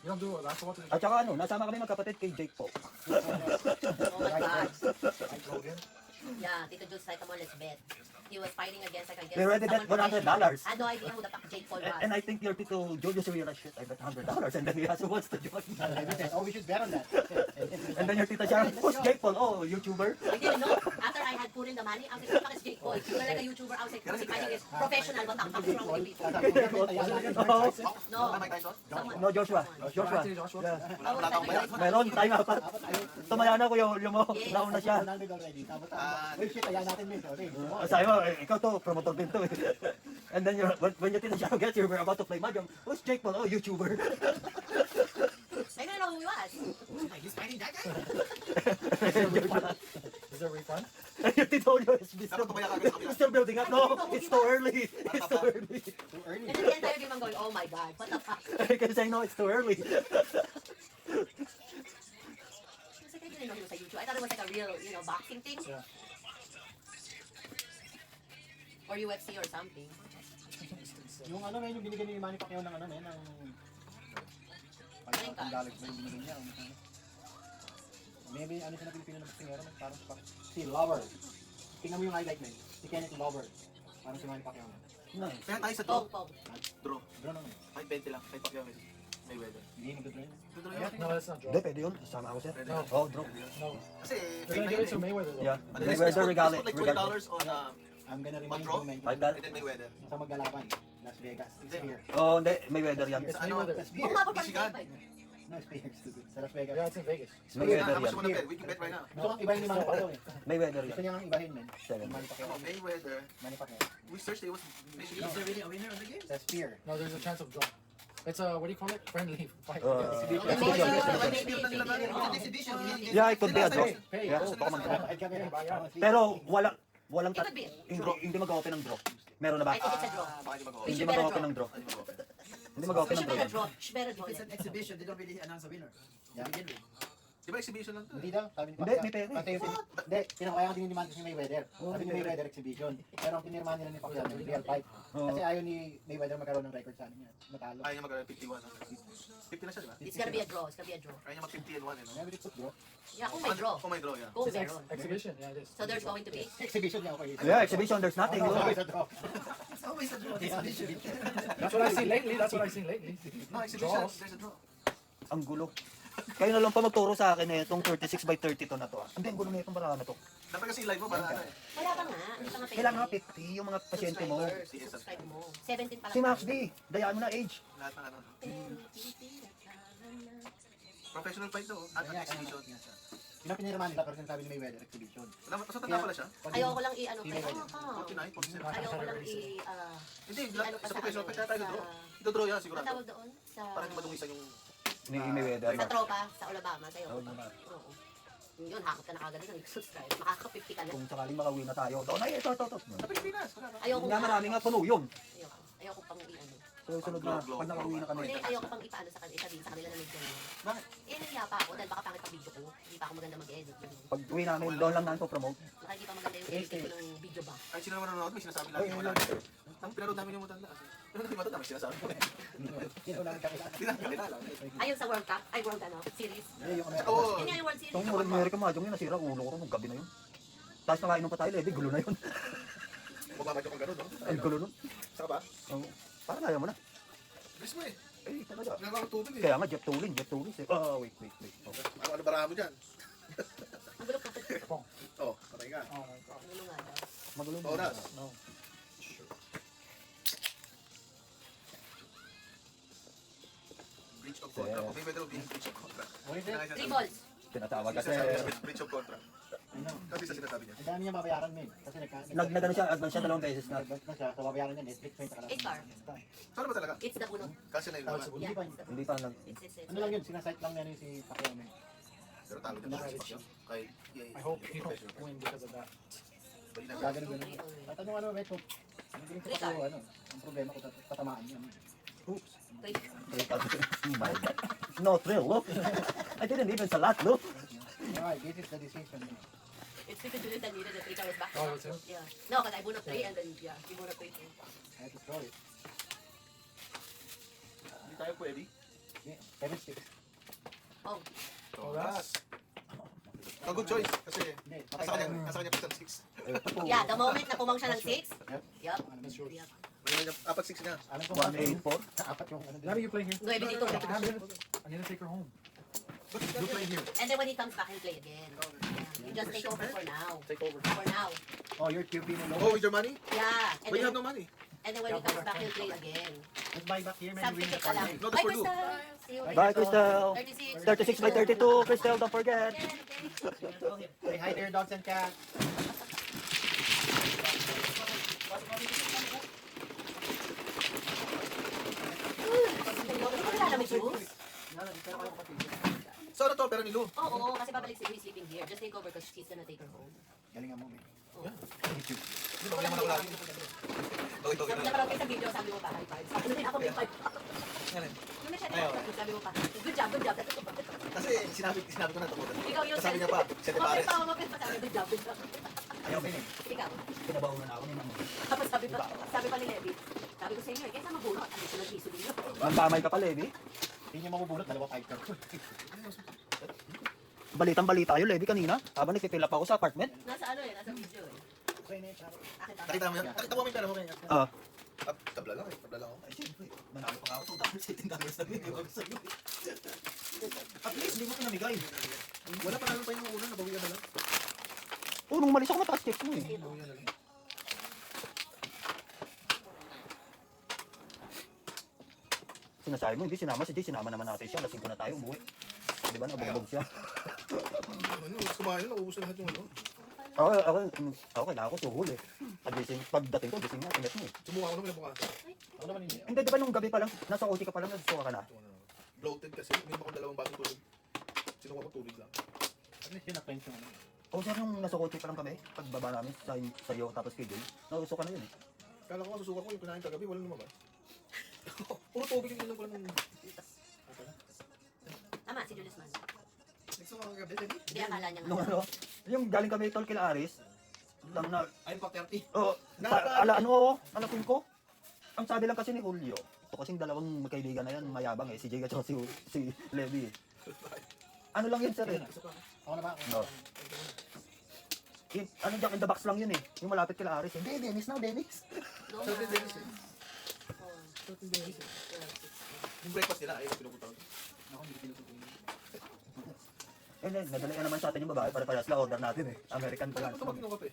You don't do it. That's what to do. At saka ano, nasama kami magkapatid kay Jake Paul. Oh my God. I told him. Yeah, Tito Jules like more let's bet. He was fighting against like I guess. We already bet someone from $100. Asia. I had no idea who the fuck Jake Paul was. And I think your Tito Julius realized, shit, I bet $100. And then he also wants to join. Oh, we should bet on that. And then your Tita Sharon, who's Jake Paul? Oh, YouTuber. I didn't know. After I had put in the money, I was like, what is Jake Paul? You're like a YouTuber. I was like, who's he fighting is professional. What the fuck is wrong with you people? Oh, No. Mike Tyson? no, Joshua. Joshua. Anthony Joshua. Yeah. I was like, Wala Meron, time apat. Tumaya na ko yung mo. Nauna siya. Already. Tapos, wait, shit, ayan natin, men. Okay. Sabi mo, ikaw to, promotor din to eh. And then when you Tita Sharon gets here, we're about to play Mahjong. Who's Jake Paul? Oh, YouTuber. I don't know who he was. He's fighting that guy? Is there a refund? Your Tito Julius is Dapat tumaya ka agad sa kabila. still building up. No, it's too early. It's too early. Too early. And then the entire game I'm going, oh my God, what the fuck? Kasi I know it's too early. It was like, I didn't know he was a YouTuber. I thought it was like a real, boxing thing. Yeah. Or UFC or something. Yung ano, men, yung binigyan ni Manny Pacquiao ng ano, men, ng... Maling ka. Ang galit mo yung binigyan niya. Maybe, ano siya na Pilipino na boxingero, men, parang si Lover. Tingnan mo yung highlight, men. Si Kenneth Lover. Parang si Manny Pacquiao, men. Nice. Kaya tayo sa draw. Pog. Draw. Bro, naman. Kahit 20 lang. Kahit Pacquiao may weather. Hindi mag-draw yun. Draw yun. No, that's not Hindi, draw. pwede yun. Sama ako sir. Pwede. Oh, draw. No. Kasi They're gonna give it to Mayweather though. Yeah. Let's Mayweather put regardless. like $20 on I'm gonna remind Mag-draw? you, men. $5. and then Mayweather. Sa maglalaban. Las Vegas. It's here. Oh, hindi. Mayweather yan. It's Sa ano? Mayweather. That's Oo here. nga pa Michigan. No, it's here. Stupid. Sa Las Vegas. Yeah, it's in Vegas. Mayweather How much yan. you wanna bet? We can bet right now. Gusto kang ibahin ni Manny Pacquiao, eh. Mayweather Gusto yan. niya kang ibahin, men. Seven. Manny Pacquiao. Oh, Mayweather. Manny Pacquiao. We searched it was Michigan. Is there really a winner of the game? Sa Spear. No, there's a chance of draw. It's a, what do you call it? Friendly fight. Exhibition. Yeah, it could be a draw. Hey, Yeah, oh, baka mag-draw. Kahit kami. Pero walang It could be. hindi mag-open ng draw. Meron na ba? I think it's a draw. Baka di mag-o. Hindi mag-open ng draw. Hindi mag-open We ng should draw. better draw. Should better draw If it's it. an exhibition, they don't really announce a winner. Yeah. To begin with. Di ba exhibition lang to? Hindi daw, sabi ni Hindi, Pacquiao. may pera. Kasi hindi, pinakaya ang dinidemand si Mayweather. Sabi ni Mayweather exhibition. Pero ang pinirmahan nila ni Pacquiao yung real fight. Kasi ayaw ni Mayweather magkaroon ng record sa ano niya. Natalo. Ayaw niya mag-51. 50 na siya, di ba? It's gonna be a draw. It's gonna be a draw. Ayaw niya mag-50 and 1 eh, no? Never did put bro. Yeah, kung may draw. Kung may draw, yeah. Kung It's meron. exhibition. Yeah, it is. So there's going to be. Exhibition niya ako. Yeah, exhibition, there's nothing. No, always a draw. It's always a draw. Exhibition. That's what I've seen lately. That's what I've seen lately. No, exhibition, Draws. there's a draw. Ang gulo. Kayo na lang pa magturo sa akin eh, itong 36 by 32 na to. Hindi, ang gulo na itong barama na to. Dapat kasi live mo para ano eh. Wala pa nga. Hindi pa nga pwede. Kailangan 50 yung mga pasyente mo. Subscribe mo. 17 pa lang. Si Max D, dayaan mo na age. Lahat ng ano. Professional fight to. At Kaya exhibition. Yun ang pinirmahan nila, pero sinasabi ni Mayweather exhibition. Sa tanda pala siya. Ayoko lang i-ano Si pa. Mayweather. 49, 47. Ayoko lang Hindi, i-ano pa sa sa professional fight tayo ano, draw. Ito-draw yan sigurado. Matawag doon sa... Para hindi madungisan yung... Ni Mayweather. Sa tropa, sa Alabama, sa'yo. Oo, muna. Oo. Yun, hakot ka na kagad na subscribe. Makaka-50 ka na. Kung sakaling makauwi na tayo. Doon ay, ito. Sa Pilipinas, wala na. Ayoko Nga marami nga puno yun. Ayoko pang i-ano. So sunod na, pag nakauwi na kami. Hindi, ayoko pang ipaano sa kanila, sabihin sa kanila na may ganyan. Bakit? Eh, nahiya pa ako dahil baka pangit ang video ko. Hindi pa ako maganda mag-edit. Pag uwi namin, doon lang namin promote. Baka hindi pa maganda yung edit ko ng video ba. Ay, sino naman nanonood? May sinasabi lang. Wala. Ang pinanood namin yung matanda. Pero hindi matanda, may sinasabi. Sino lang kakilala? Hindi namin kakilala. Ayun sa World Cup, ay World ano, series. Yung Oo. Yun nga yung World Series. Itong America Mahjong yun, nasira ulo ko nung gabi na yun. Tapos nakainom pa tayo, Levi, gulo na yun. Mabamadyo kang gano'n, no? Ang gulo nun. Saka ba? Oo. Parang ayaw mo na. Bilis mo eh. Eh, talaga. Nagawa ng tubig eh. Kaya nga, jet tooling eh. Wait. Okay. Ano barahan mo dyan? Ang gulo ko. Oh, patay ka. Oh my god. Ano nga daw. Magulo na. Oras. No. Breach of contract. Okay, pwede rin breach of contract. What is it? 3 balls. Tinatawag kasi, Breach of contract. Ano? Kasi sa sinasabi niya. Ang dami niya babayaran, men. Kasi nagano siya, advance siya 2 beses na. Nag na siya, so babayaran niya, Netflix, 20 ka lang. 8 star. Saan ba talaga? It's the bunot. Kasi na yung Tapos, naman. hindi pa. Hindi pa nag... It's. Ano lang yun, sinasite lang niya si Pacquiao, men. Pero talo niya sa Pacquiao. Kay I hope you don't win because of that. Gagano ganun. At ano, men, kung ang galing sa Pacquiao, ano, ang problema ko, tatamaan niya. Oops. My God. No thrill, look. I didn't even salat, look. Alright, this is the decision. It's because Julius had needed the 3 towers back. Oh, it's him? Yeah. No, because I bunot 3 and then, yeah, he bunot 3 too. I have to throw it. Hindi tayo pwede. 7-6. Oh, Oras. A good choice. Kasi Hindi, nasa kanya pisan 6. yeah, the moment na pumang siya ng 6. Yep. Yup. That's yours. Yup. Apat 6 niya. Alam ko, 184. apat yung ano. Daddy, you playing here? 9 dito. I'm gonna take her home. You play here. And then when he comes back, he'll play again. Yeah. You just take over for now. Take over. For now. Oh, you're QB na Oh, with your money? Yeah. And But you then, have no money. and then when he comes back, he'll play again. Let's buy back here, man. We win the Substitute ka lang. parlay. Not Bye, for you. Crystal. See you. Bye, Crystal. 36. 36 by 32, Crystal, don't forget. Say hi to your dogs and cats. Ano ba nilalamig, Jules? So ano to? Pero ni Lou. Oo, kasi babalik si Louie sleeping here. Just take over because she's gonna take her home. Galingan mo, man. Hindi ba kaya mo na lagi? Togi-togi Sabi na. niya parang sa video, sabi mo pa, high five. Sabi niya ako, high five. Ano siya na sabi mo pa, good job, good job. Kasi sinabi ko na ito. Ikaw yung Sabi niya pa, Sete Pares. Mapit pa, sabi, good job, good job. Ayaw pa yun. Ikaw. Pinabaunan ako ni Mama. Tapos sabi pa ni Levi, sabi ko sa inyo, kaysa mabunot, ano siya nag-iso ninyo. Mandamay ka pa, Levi. Hindi niya mabubulot, 2-5 ka. Balitang-balita kayo, Levi, kanina. Habang nagpipill up ako sa apartment. Nasa ano eh, nasa video eh. Okay na yun, Charo. Akin pa. Nakita mo yan? Nakita mo yung pera mo kaya? Ah. Tabla lang eh. Tabla lang ako. Ay, siyempre. Manalo pa ako. $2.18 na video ako sa'yo. At least, hindi mo pinamigay. Wala pa naman pa yung una. Nabawian na lang. Oh, nung malis ako, mataas checks mo eh. Nabawian na lang. Sinasabi mo, hindi sinama si Jay. Sinama naman natin siya. Lasing ko na tayo, umuwi. Di ba, nabog siya. Ano, kumain na. Naubos na lahat yung ano. Ako, kailangan ko suhol eh. Pagdating ko, gising na, tinet mo eh. Sumuha ko naman yung mukha. Ako naman yun. Hindi, di ba nung gabi pa lang, nasa OT ka pa lang, nasusuka ka na? Bloated kasi. Uminom ako 2 basong tubig. Sinuha ko tubig lang. At least yun na-cleanse yung ano. O sir, nung nasa OT pa lang kami, pagbaba namin sa'yo tapos kay Jay, nasusuka na yun eh. Kala ko masusuka ko yung kinain kagabi. Walang lumabas. Puro tubig yung inom ko lang. Tama, si Julius man. Nagsuka ko kagabi. Hindi, akala niya Nung nga. ano, yung galing kami tol kila Aris, lang na, Ayun pa 30. oh, alapin ko. Ang sabi lang kasi ni Julio, ito kasing dalawang magkaibigan na yan, mayabang eh, si Jay at saka si Levi eh. Ano lang yun sir eh? Ako na ba? No. Ano Jack in the Box lang yun eh, yung malapit kila Aris. Hindi, Dennis now, Dennis. No, Sabi ni Dennis eh. Yung breakfast nila, ayun, pinupunta ko. Ako, hindi pinutuloy. Nadali ka naman sa atin yung babae, para-parehas lang order natin eh. American pa yan. Ano ba pinuha kape?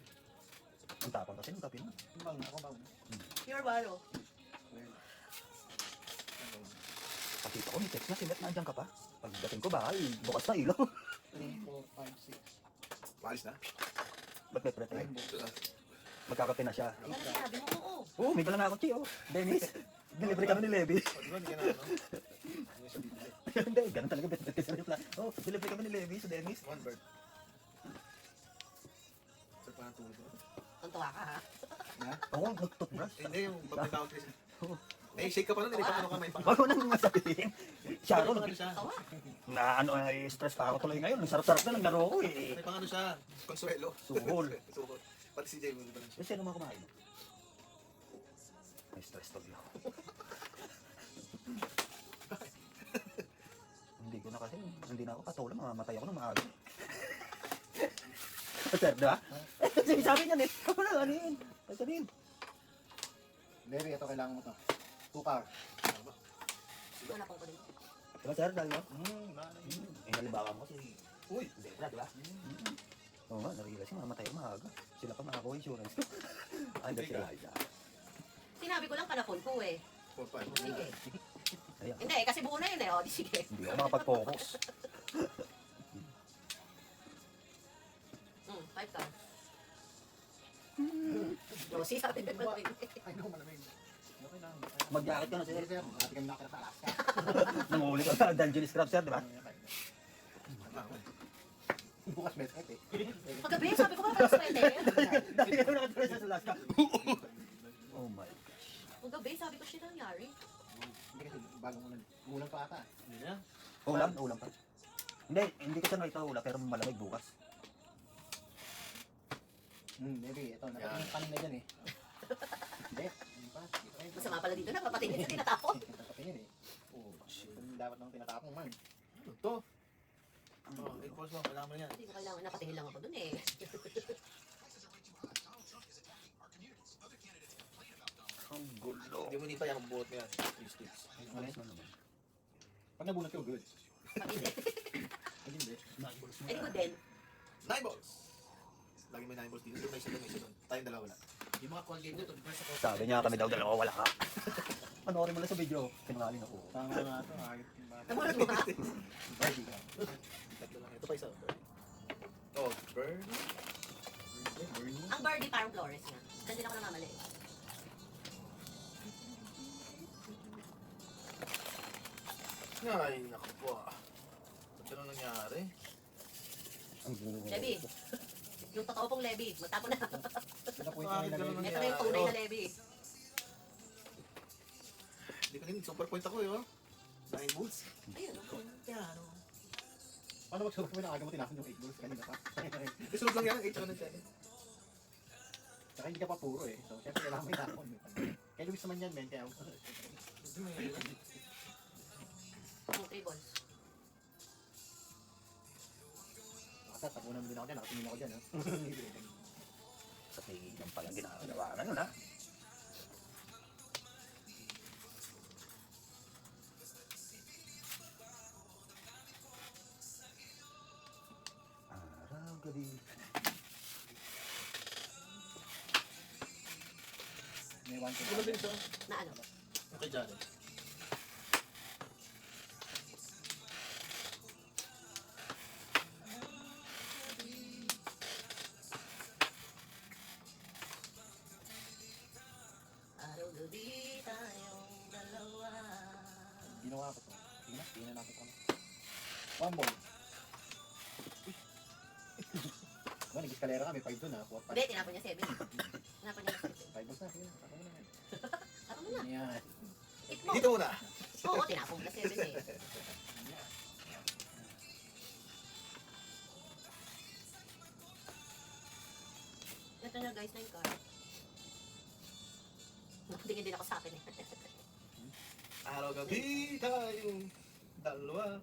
Ang tapang kasi ng kape mo. Ang bango, ako bango. Pure baro. Pagkita ko, may text na, sinet nandiyan ka pa. Pagdating ko, bakal, bukas na ilaw. 3, 4, 5, 6. Maalis na. Ba't may prete? Magkakape na siya. Ano sinabi mo? Oo. Oo, may dala nga ako, Chi, oh. Dennis, delivery kami ni Levi. O, di ba, hindi ka na, ano? Hindi, ganun talaga, bet kasi rin plan. Oh, delivery kami ni Levi sa Dennis. One bird. Sir, parang tulog ko. Tuntua ka ha? Oo, nag-toothbrush. Hindi, yung pagkakawag kasi. Eh, shake ka pa nun, hindi pa ano ka may pang... Bago nang sabihin. Sharon, Ano siya? Tawa. na ano, ay stress pa ako tuloy ngayon. Ang sarap-sarap na naglaro ko eh. May pang ano siya, Consuelo. Suhol. Suhol. Pati si Jay, hindi pa lang siya. Kasi ano mga kumain? May stress tuloy ako. Hindi ko na kasi, hindi na ako patuloy, mamamatay ako ng maaga. Sir, di ba? Kasi sabi niya eh, ako na, ano yun? Sabihin. Levi, ito kailangan mo to. 2 car. Hanapan ko din. Diba sir, dahil mo? Malay. Eh, halimbawa mo kasi, uy, hindi na, di ba? Oo nga, narilas yung mamatay ako maaga. Sila pa makakuha insurance ko. Andar sila. Sinabi ko lang panapon ko eh. 4-5. Sige. Ayan. Hindi, kasi buo na yun eh. O, di sige. Hindi ako makapag-focus. 5 ka. Josie, sabi ko ba? Ay, no, malamig. Okay lang. Mag-jacket ka na sir. Sige, sir. Dati kami nakatira sa Alaska. Nanguhuli ka sa Dungeon Scrub sir, di ba? Bukas best friend eh. Paggabi, sabi ko ba para sweater? Dahil ka nakatira sa Alaska. Oh my gosh. Paggabi, sabi ko siya nangyari. Hindi kasi bagong ulan. Umulan pa ata. Ulam? Ulam pa. Hindi ko siya nakita ulam, pero malamig bukas. Maybe, ito. Nakatingin kanina dyan eh. Hindi. Hindi pa. Masama pala dito na, papatingin sa tinatapon. Nakatingin eh. Oh, shit. Dapat nang tinatapong man. Ano to? Oh, 8 balls mo, kailangan mo na yan. Hindi ko kailangan, napatingin lang ako dun eh. Ang gulo. Hindi mo nita yung buot mo yan. 3 sticks. Pag nabunot ko, good. Hindi. Pag hindi. Eh, di ko din. 9 balls! Lagi may 9 balls dito. Doon may isa doon, may isa doon. Tayong dalawa na. Yung mga call game dito, di ba sa call Sabi niya kami daw dalawa, wala ka. Panoorin mo lang sa video. Sinungaling ako. Tama nga ito. Ayot yung bata. Namulat mo ba? Barbie ka. Tatlo lang. Ito pa isa. Oh, burn. Ang birdie parang Flores nga. Diyan din ako namamali. Ay, naku po ah. Ba't ganun nangyari? Ang gulo. Levi. Yung totoo pong Levi. Magtapo na. Sila po yung nilagay. Ganun Ito na yung tunay na Levi. Hindi ka rin, super point ako eh, oh. 9 balls. Ayun. Yan. Paano magsulok mo na aga mo tinapon yung 8 balls kanina pa? Isunod lang yan, 8 tsaka ng 7. Saka hindi ka pa puro eh. So, syempre kailangan mo itapon. Kay Luis naman yan, men. Kaya Yung 3 balls. Nakasat, tapunan mo din ako dyan. Nakatingin ako dyan. Ha? Sa tingin palang ginagawa na yun, ha? Araw, gabi. May 1 Ano din siya? Na ano? Okay, Jared. Araw gabi tayong dalawa. Ginawa ko to. Sige na, tingnan natin kung 1 ball. Diba, nag-escalera kami, 5 dun ha. 4, 5. Hindi, tinapon niya 7. Tinapon niya 7. 5 balls na, sige na. Tapos na yan. Tapon mo na. Yan. Eat mo. Dito muna. Oo, tinapon mo na 7 eh. Ito na guys, 9 card. Tingin din ako sa akin eh. Araw gabi tayong dalawa.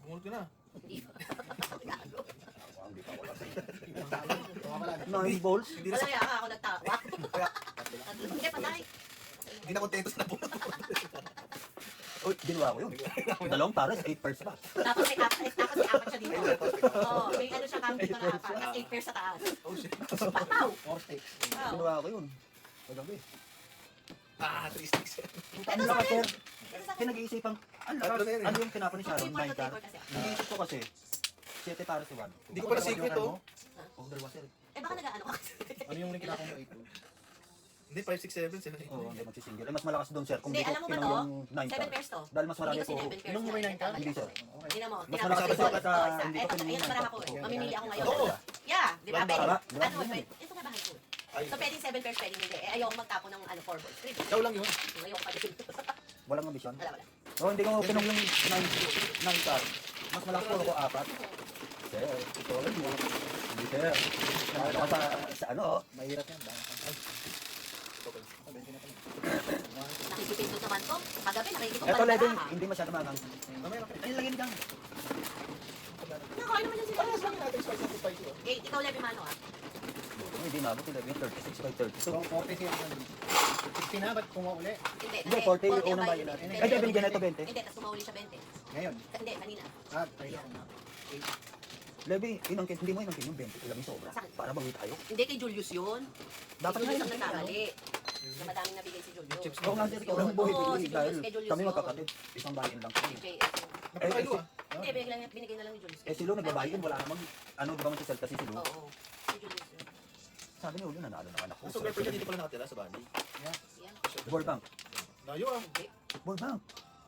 Bumulot ka na. Hindi pa. Gago. Hindi pa wala sa Tumama lang. 9 balls. Hindi na Wala sa... kaya ako nagtawa. Hindi, patay. Hindi na kontento sa napulot. Uy, ginawa ko yun. Dalawang pares, 8 pairs pa. Tapos may apat siya dito. Oo, may ano siya kang dito na apat. Tapos 8 pairs sa taas. Oh shit. Pataw! 4 stakes. Wow. Ginawa ko yun. Kagabi. Ah, 3 sticks. Ang lakas, sir. Pinag-iisipan, ang lakas. Tatlo na yun eh. Ano yung tinapon ni Sharon? 9 car. kasi. Iniisip ko kasi, 7 pares si 1. Hindi ko pala secret to. Oh, dalawa, sir. Eh baka nag-ano ka kasi. Ano yung ring kinakong mo 8? Hindi, 5, 6, 7 sila. Oo, hindi magsisingle. Eh, mas malakas doon, sir. Kung Hindi, di ko alam mo ba kinuha to? yung 9 7 car. pairs to. Dahil mas marami Hindi ko po. 7 pairs. Inong mo may 9 car? Hindi, sir. Okay. Tingnan mo. Mas tinapos malaki ko sa yun. kata, Oh, isa. hindi ko Eto, pinili ayan, yung parang nine ako eh. car. Mamimili ako ngayon. Oo. Yeah, di ba? Diba? Pwede. Diba? Ano, Diba? pwede. Ito nga bahay ko. Ay, So pwedeng 7 pairs, pwedeng hindi. Eh ayoko magtapo ng 4 balls. Three. ikaw lang yun. Ayoko pa din. Walang ambisyon. Wala, wala. Oo, hindi ko pinong yung 9 car. Mas malakas po ako 4. Sir, ito ulit mo. Hindi, sir. Nakita ko sa ano, Mahirap yan. Dahil Nakikipindot naman to. Kagabi nakikipindot Ito, pala Levin, ha. hindi masyado magang. Mamaya lang. Ay, lagyan dyan. Nakakain naman yan sila. Parehas lang natin spice natin spicy. oh. Eh, ikaw Levin Mano ha. Hindi mabot, 11, 36 by 32. So, 40 siya. 60 na, ba't kumuha uli? Hindi, Hindi, 40 40 yung ang unang bayad. bayad. Hindi, Ay, di, binigyan na ito 20. Hindi, tapos kumauli siya 20. Ngayon. Hindi, kanina. Ah, 30. Levi, inangkin, hindi mo inangkin yung 20. Ilang yung sobra. Saan? Para bawi tayo. Hindi, kay Julius yun. Dapat Si Julius nga ang yun. nagkamali. Na madaming nabigay si Julius. Chips. Oo nga, sir, ikaw lang buhay Oo, bibili si dahil Julius, kay Julius kami yun. magkakatid. Isang bayin lang kami. Si JS. Napakaido ah. Hindi, binigay na lang ni Julius. Eh, si Lu nagbabayin, wala namang, ano, di ba magsiselta si Lu? Oo. Si Julius yun. Sabi ni Ulo, nanalo naman ako. Ang super niya dito pala nakatira sa Bali. Yan. Burbank. Layo ah. Burbank.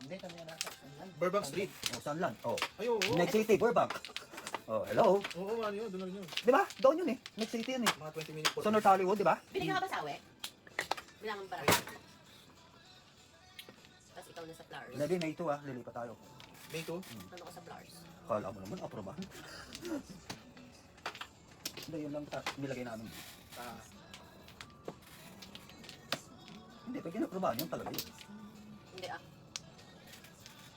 Hindi, kami na nasa. Burbank Street. Oh, Sanlan. Oh. Ay, oo. Next City, Burbank. Oh, hello. Oo, ano yun. Doon na rin yun. Di ba? Doon yun eh. Next City yun eh. Mga 20 minutes Sa North Hollywood, di ba? Binigyan ka ba sa awe? Bilangan para. Tapos ikaw na sa flowers. Levi, May 2 ah. Lilipat tayo. May 2. Ano ka sa flowers? Kala mo naman, aprobahan. Hindi, yun lang nilagay namin. Ah. Hindi, pag inaprobahan yun talaga yun. Hindi ah.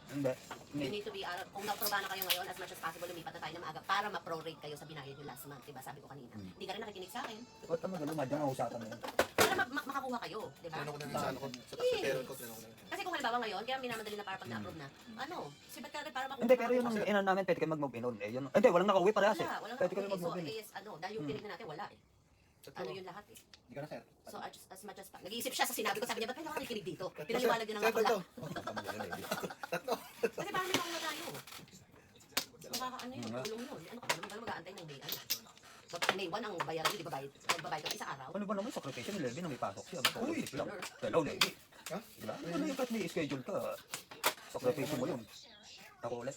Hindi. You Hindi. need to be, kung na-aproba na kayo ngayon, as much as possible, lumipat na tayo na maaga para ma-prorate kayo sa binayad nyo last month. Diba? Sabi ko kanina. Hindi ka rin nakikinig sa akin. Ba't naman gano'n? Madyan ang usapan na yun. Para makakuha kayo. Diba? Tinanong ko na yun sa ano ko. Sa tax repair ko, tinanong ko na yun. Kasi kung halimbawa ngayon, kaya minamadali na para pag na-approve na, ano, sibat ka agad para makuha. Hindi, pero yun ang inan namin, pwede kayo mag-move in on. Eh, yun. Hindi, walang nakauwi parehas eh. Wala, walang Pwede kayo okay, so, mag-move in. is, ano, dahil yung tinig na natin, wala eh. Ano yun lahat eh. Hindi ka na, sir. So, as much as, nag-iisip siya sa sinabi ko, sabi niya, ba't kailangan nakikinig dito? Pinaliwanag niya na nga Sir, pala. tatlo. Kasi parang may makuha tayo. Makakaano yun, tulong yun. Ano ka ba naman mag-aantay ng May, ano? So, May 1 ang bayaran yun, di ba bayad? Nagbabayad ka isang araw. Ano ba naman sakripisyo ni Levi na may pasok siya? Uy, lang. Hello, Levi. Ha? Diba? Ano yung kahit may schedule ka? Sakripisyo mo yun. Ako ulit.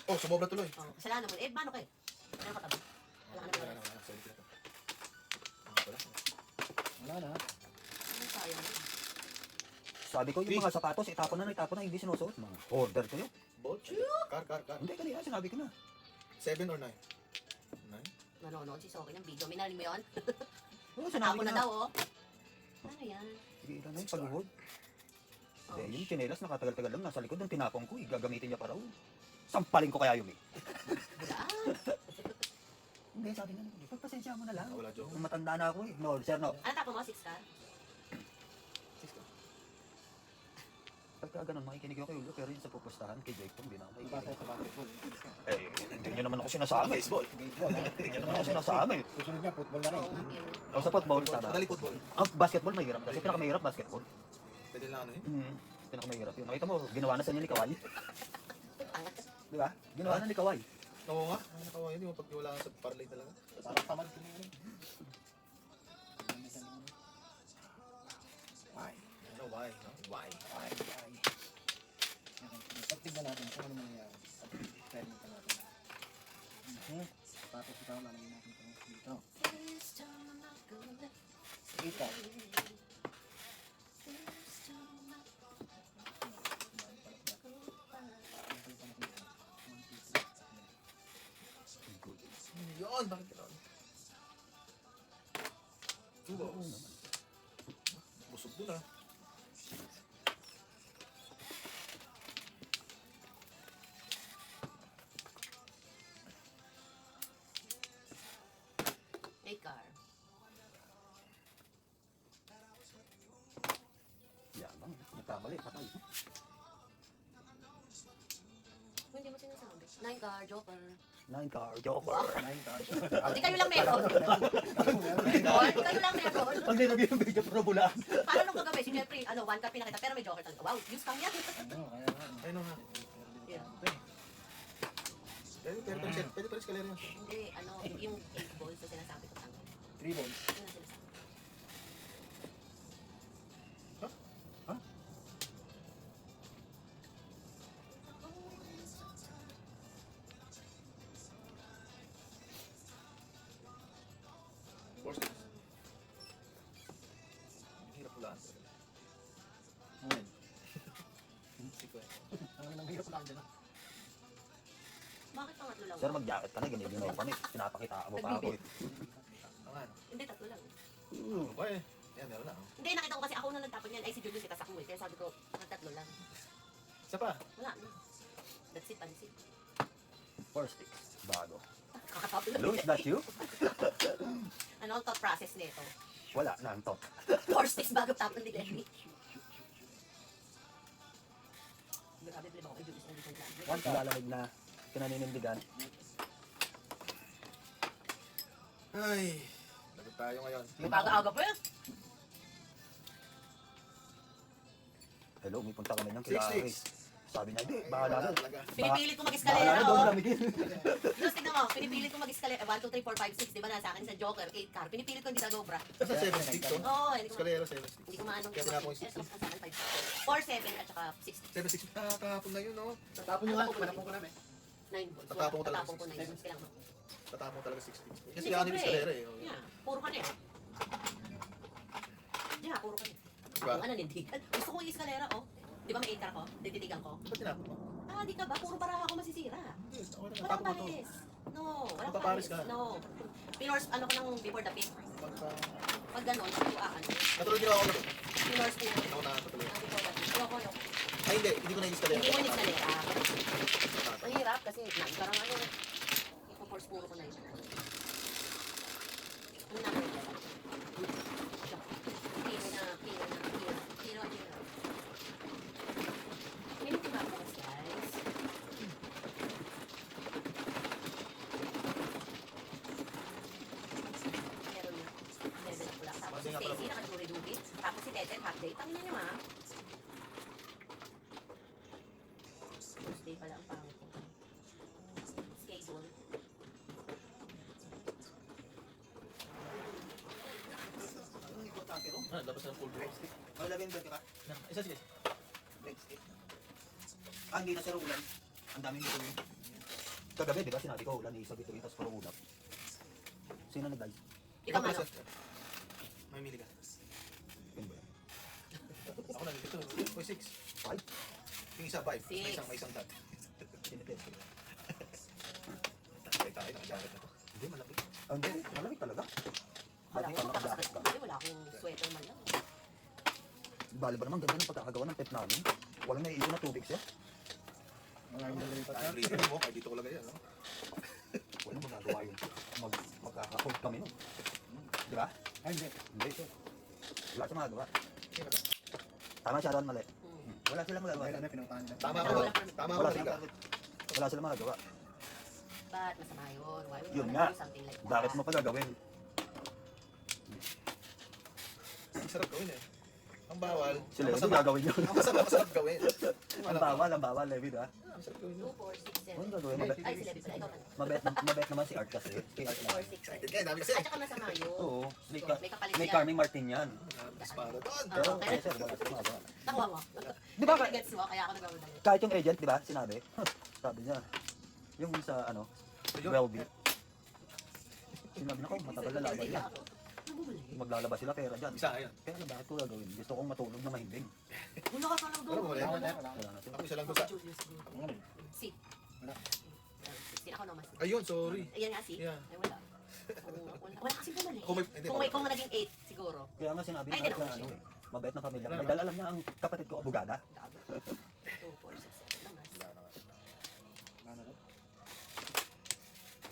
Oh, sumobra tuloy. Oh, kasalanan mo. Eh, paano kayo? Ano ka tabi? Wala ka na Wala pala. na, wala na. Sorry, pala to. Wala na. Ano sayang? Sabi ko, yung mga sapatos, itapon na, hindi sinusuot. Mga order kayo. Bolt? Car. Hindi, kanina sinabi ko na. 7 or 9? 9? Nanonood si Soki ng video. Minalin mo yun? Oo, sinabi Ako ko na na. daw, oh. Ano yan? Sige, ilan na yung paghuhod. Oh. Eh, yung chinelas, nakatagal-tagal lang, nasa likod, yung tinapong ko, gagamitin niya pa raw. Sampalin ko kaya yun eh. Bulaan. Hindi, sabi nga, pagpasensya mo na lang. Wala joke. Matanda na ako eh. No, sir, no. Ano tapo mo? 6 ka? Pagka ganun, makikinig ako kay Ulo, pero yun sa pupustahan, kay Jake, hindi na ako Iba tayo makikinig. sa basketball. Eh, hindi nyo naman ako sinasama eh. Baseball. Hindi nyo naman ako sinasama eh. Susunod niya, football na rin. Oo, yun. O sa football, tama. Madali football. Ang basketball, mahirap kasi. Pinakamahirap, basketball. Pwede lang ano yun. Pinakamahirap yun. Nakita mo, ginawa na sa inyo ni Kawai. Di ba? Ginawa na ni Kawai. Oo nga. Ano nakawa yun yung pag wala ka sa parlay talaga. Parang tamad ko yun. Why? Ano, why? No? Why? Tignan natin kung ano mangyayari. Experiment na natin. Tapos ikaw lalagyan natin ito dito. Ito. Yun! Bakit gano'n? Tubos. Busog doon ah. 9 car, joker. 9 car, joker. O, di kayo lang meron. O, kayo lang meron. Ang nilagay yung video pro bulaan. Paano nung kagabi? Si Jeffrey, 1 car pinakita, pero may joker talaga. Wow, use cam yan. Ayun nga. Yeah. Pwede pa rin eskalera yun. Hindi, yung 8 balls na sinasabi ko tango. 3 balls. Yun ang sinasabi. Force it. Hirap pulaan. Ngayon. Ang hirap lang dyan. Bakit pangatlo lang? Sir, mag-jacket ka na, ganyan yung pa pinapakita mo pa ako eh. Ang ano? Hindi, tatlo lang. Ano ba eh? Yan, meron na. Hindi, nakita ko kasi ako na nagtapon yan. Ay, si Julius itas ako eh. Kaya sabi ko, tatlo lang. Isa pa. Wala na. That's it, pansit. 4 sticks, bago. Kakatapon lang. Hello, is that you? Ano ang thought process nito? Wala na, ang top. 4 sticks bago tapon ni Lenny. Grabe, bilib ako kay Julius na dito. Once lalamig na, kinaninindigan. Ay. Lagot tayo ngayon. Aga-aga pa yan. Hello, may punta kami ng 6 kila sticks. Sabi niya, hindi, bahala na. talaga. Pinipilit ko Bahala mag-eskalera, na daw oh. malamigin. Tapos tignan mo, pinipilit ko mag-eskalera. 1, 2, 3, 4, 5, 6. Di ba nasa akin sa Joker, 8 car. Pinipilit ko hindi sa Dobra. Basta 7 sticks to. Oo, hindi ko Eskalera 7 sticks. Hindi ko maano. Kaya tinapon yung Yes, sa akin 5. 4, 7 at saka 6. 7 sticks. Tatapon na yun, no? Tatapon nyo nga, panapon ko namin. 9 balls. Tatapon ko talaga Tatapon ko 9 balls. Kailangan. Tatapon talaga 6 sticks. Kasi Hindi, kaya yung siyempre. eskalera eh. Yeah, puro ka na yan. Yeah, puro ka na. Diba? Ako nanindigan. Gusto ko yung eskalera, oh. Di ba may 8 car ko? Dititigan ko. Ba't tinapon mo? Ah, di ka ba? Puro baraha ako masisira. Hindi, okay na. Walang Tatapon mo to. pares. No, walang Magpapares pares. ka. No. Pinors, ano ko nang before the pit. Pagka... Pag gano'n, tuaan. Natuloy ginawa ko na to. Pinors ko yun. Ako na natuloy. Ah, before the pit. Ayoko, ayoko. Ay hindi, hindi ko na in-eskalera. Hindi mo iniskalera. Mahirap kasi parang ano, ipo-force puro ko na yun. Ano na ako yun? Pino. May tumapas, guys. Meron na. Level up lang. Tapos si Stacy, naka-jury-duty. Tapos si Tete, half day. Tangin na niyo, ma. Tuesday pala ang pangit ko. Schedule. Ah, labas na ng full break. Ang lagay yung ka. Isa sige. Breadstick. Ah, hindi na sir ulan. Ang daming nito yun. Kagabi, di ba sinabi ko ulan, isa bituin, tapos puro ulap. Sino nag-guys? Ikaw, Mano. May mili ka. Yun ba yan? Ako na dito. May 6. 5? Yung isa 5. Six. May isang dot. Sinitest. Tayo tayo, nakajacket na to. Hindi, malapit. Ah, hindi, malamig talaga. Wala Dati akong ka nakajakit ka. wala akong sweater man lang. Bali ba naman ganda ng pagkakagawa ng pet namin? Walang naiiwan na tubig siya. Ang breathing mo, kahit dito ko lagay yan. No? Wala magagawa yun. Magkaka-hold kami nun. Di ba? Ay, hindi. Hindi sir. Wala siya magagawa. Sino ba? Tama siya Ron, mali. Hmm. Wala silang magagawa. Dahil ano, pinuntahan nila. Tama ka ba? Tama ka Wala ba? silang, wala silang magagawa. But masama yun. Why would you Yun wanna nga. do something like that? Bakit mo pa gagawin? Ang sarap gawin eh. Ang bawal. Sila ang hindi masama. gagawin yun. Ang masarap gawin. Ang bawal, Levi, diba? Ang sarap gawin. 2, 4, 6, 7. Ano gagawin? Mabet, Ay, sila pala. Ikaw pala. mabet naman si Art kasi. 4, 6, 7. Excited ka, dami kasi. At saka masama yun. Oo. May, May kapalit may yan. Carming Martin yan. Dispara doon. Pero, Oo, kaya sir, wala silang magagawa. Nakuha mo. Di ba, Gets mo, kaya ako nagawin ng kahit yung agent, di ba, sinabi, sabi niya, yung sa, ano, Welby, sinabi na ko, matagal na laban yan. Maglalabas sila pera dyan. Isa, ayan. Kaya ano, bakit ko gagawin? Gusto kong matulog na mahimbing. Wala ka talaga Wala mo, wala. Wala. Wala na sila. Ako isa lang to sa... Julius. Si. Wala. 16 ako naman. Ayun, sorry. Ayan nga si. Yeah. Ay wala. Wala kasi bumalik. Kung may- hindi, Kung naging 8 siguro. Kaya nga sinabi Ay, ni Art hindi na, na ano, ako mabait na pamilya. Wala May dahil alam niya ang kapatid ko, abogada. 2, 4, 6, 7. Naman.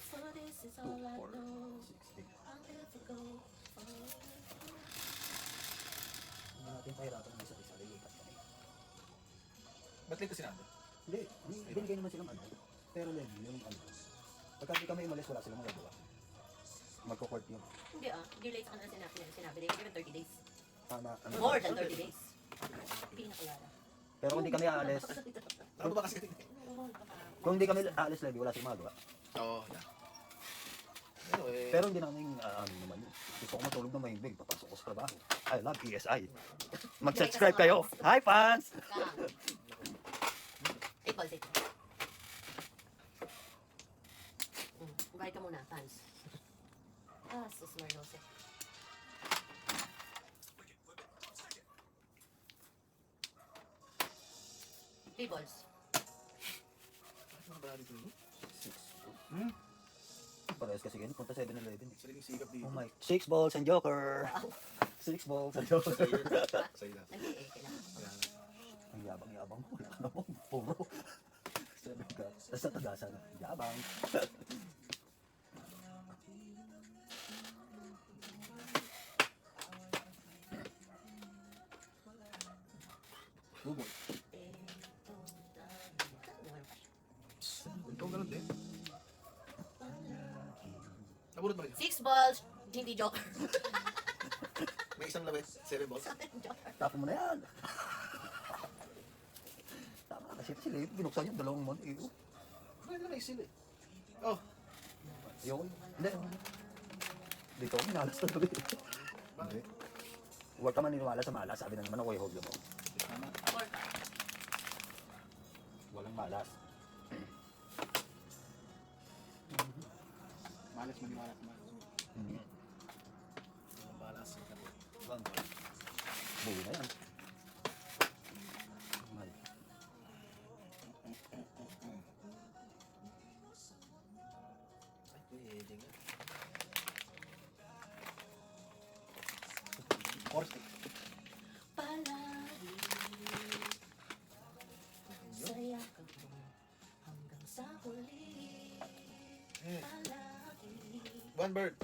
So this is all I know. I'm difficult. Hindi natin pahirapan ng isa't isa, lilipat kami. Ba't late ka sinabi? Hindi, binigay naman silang ano. Pero level yung ano. Pagka di kami umalis, wala silang magagawa. Magko-court yun. Hindi delay sa kanila sinabi. They were given 30 days. Tama. Ano? More than 30 days. Pinakalala. Pero kung di kami aalis, Ano ba kasi? kung di kami aalis level, wala silang magagawa. Oo, yeah. Ano eh. Pero hindi namin ano naman yun. Gusto ko matulog na mahimbing, papasok ko sa trabaho. I love ESI. Mag-subscribe kayo. Hi fans! Kang. 8 balls, 8. Buhay ka muna, fans. Sus Marlose. Three balls. Ano ba dito? Parehas kasi ganyan, punta 7-Eleven. Sariling sikap dito. Oh my, 6 balls and joker. 6 balls and joker. Sa'yo na. Nag-EA kailangan. Ang yabang-yabang mo. Wala ka naman. Puro. Sabi ka. Tapos natagasan. Yabang. Bubol. Ikaw ganun din. Nabunod ba rin? 6 balls, hindi joker. May isang lawet, 7 balls. Joker. Tapo mo na yan. Tama kasi sila yung binuksan yung dalawang month. Bakit na naisil eh? Oh, Yun. Hindi. Dito ako minalas na tuloy. bakit? Huwag ka maniniwala sa malas. Sabi na naman ako i-hold mo. Four. Walang malas. Malas maniwala sa malas. Ang balas. Bang. Buwi na yan. Ay. Ay, pwede nga. Horse stick. Palagi saya ka po hanggang sa huli. Palagi One bird.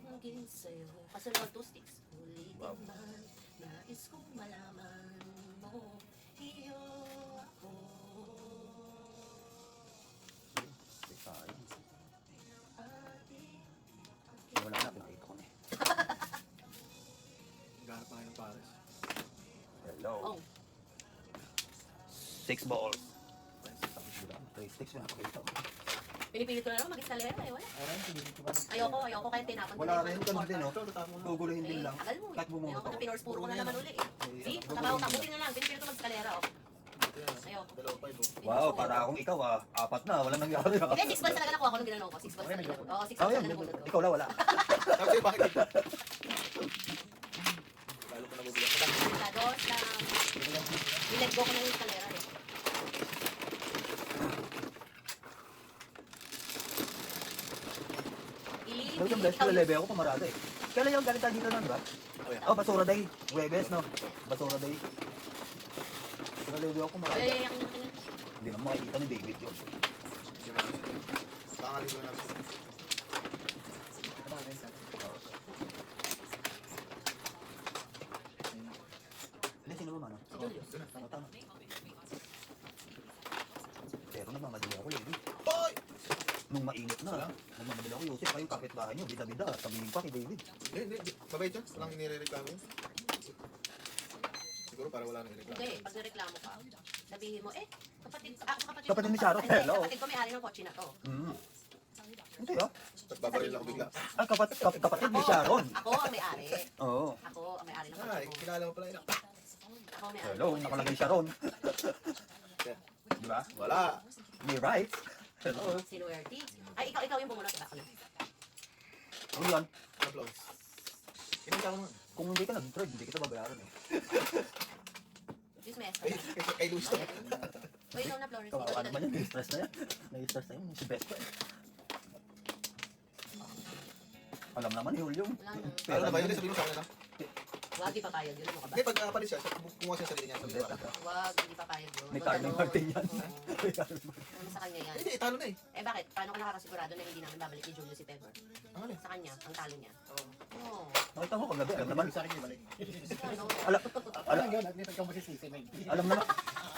maging sa'yo. Kasunod 2 sticks. Ulitin Wow. man, nais kong malaman mo. Iyo ako. Sayang. Ate, Wala na. Pinakita ko na eh. Gaharap pa ngayon ng pares. Hello. Oh, 6 balls. 3 sticks yung napakita ko. pinipilit ko na lang mag-eskalera eh. Wala. Ayun, pinilit ko ba? Ayoko kaya tinapon ko Wala na rin yung ganun din, no? Ito, tama mo. Guguluhin din lang. Tagal mo eh. Kahit bumunot Ayoko ako. na pinorse puro ko na naman uli eh. Eh, See? ano, Tabaho guguluhin takutin na lang. Pinipilit ko mag-eskalera oh. Ayoko. Dalawa pa yun. Wow, para akong ikaw 4 na. Walang nangyari ah. Hindi, 6 balls talaga nakuha ko nung ginanong ko. 6 balls talaga. Oo, 6 Oh, balls yan. talaga nabunod ko. Ikaw lang wala. Sabi sa'yo, bakit ito? Lalo ko nabubulat. Dos lang. Nilag go ko na yung eskalera eh. Dapat yung bless ko, lebe ako pumarada eh. Kailan yung galing tayo dito nun, di ba? Oh, Basura Day. Huwebes, no? Basura Day. Pero lebe ako pumarada. Ay, yakin. Hindi naman makikita ni David yun. Tangalin ko na lang. Hindi, sino ba mano? Si Julius. Tama. Pero nagmamadali ako, lady. Hoy! Nung mainit na, nagmamadali ako, Yusef, kayong kapitbahay nyo, bida-bida, sabihin pa kay David. Hindi. Mabait yan. Walang inireklamo yun. Siguro para wala nang ireklamo. Hindi, pag nareklamo ka, sabihin mo, kapatid Kapatid ni Sharon, Hindi, hello. kapatid ko may-ari ng kotse na to. Hindi ah. Tapos babaril ako bigla. Kapatid ni Sharon. Ako ang may-ari. Oo. Ako ang may-ari ng Ay, kotse ko. kilala mo pala yun. Ako ang may-ari. Hello, nakalagay Sharon. Di ba? Wala. May rights. Hello. Sinuwerte. Ay, ikaw yung bumunot. Diba? Ano yan? Applause. Kinanta ko naman. Kung hindi ka nag-trade, hindi kita babayaran eh. Excuse me. Kay Luis to. Uy, ikaw na, Flores. Kawawa naman yan, nai-stress na yan. Nai-stress na yan, si best friend. Alam naman ni Julio. Wala na. Ano na ba yun? Sabihin mo sa akin na. Wag, di papayag yun. Ano ka ba? Hindi, pag palis siya, kumuha siya sa sarili niya. Sabi ko, Wag, hindi papayag yun. May Wag Carmen ganun. Martin yan. Oo. Ano sa kanya yan? Hindi, talo na eh. Eh bakit? Paano ka nakakasigurado na hindi namin babalik ni Julio si Pepper? Ang ano eh. Sa kanya, ang talo niya. Oo. Oo. Nakita mo kagabi, alam naman. Sa akin yung balik. Ano? Alam, Alam yun, hindi pa ikaw masisisi, may. alam naman.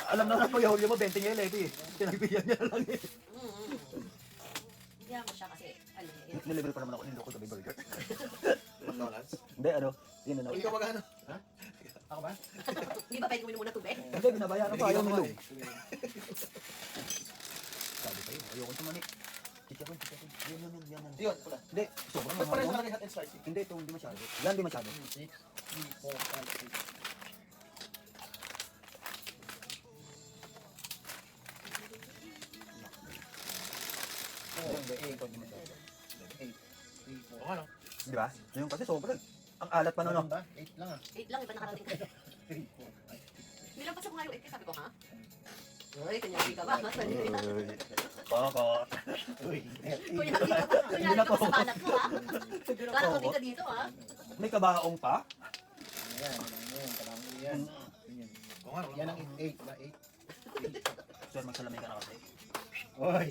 Alam na ng Kuya Julio mo, 20 niya yung eh. Pinagbigyan niya na lang eh. Hindi mo siya kasi, ano eh. Nilibre pa naman ako ng local burger. McDonald's. Hindi, ano, yun na. Ikaw magano? Ako ba? Hindi ba pwede kuminom muna tubig? Hindi, binabayaran ko, ayaw nilong. Sige. Sabi pa yun, ayoko sa mani. Chicharon. Yan. Yun, pula. Hindi, sobrang Ba't parang mahal. malaki hot and spicy? Hindi, ito hindi masyado. Yan, hindi masyado. 6, 3, 4, 5, 6. Hindi, hindi masyado. 8, 3, 4. Oo, ano? Di ba? Yung kasi sobrang. Ang alat pa nun, no? ba? 8 lang ah. 8 lang, iba nakarating ka. 3, 4, 5. Nilampas ako nga yung 8 sabi ko, ha? Uy, kunyari ka ba? Bakot. Uy, Kunyari ka ba sa banat mo, ha? Parang kami ka dito, ha? May kabaong pa? Ayan, karami yan. Yan. Oo, ano? Yan ang 8, ba? 8. Sir, magsalamay ka na kasi. Oy!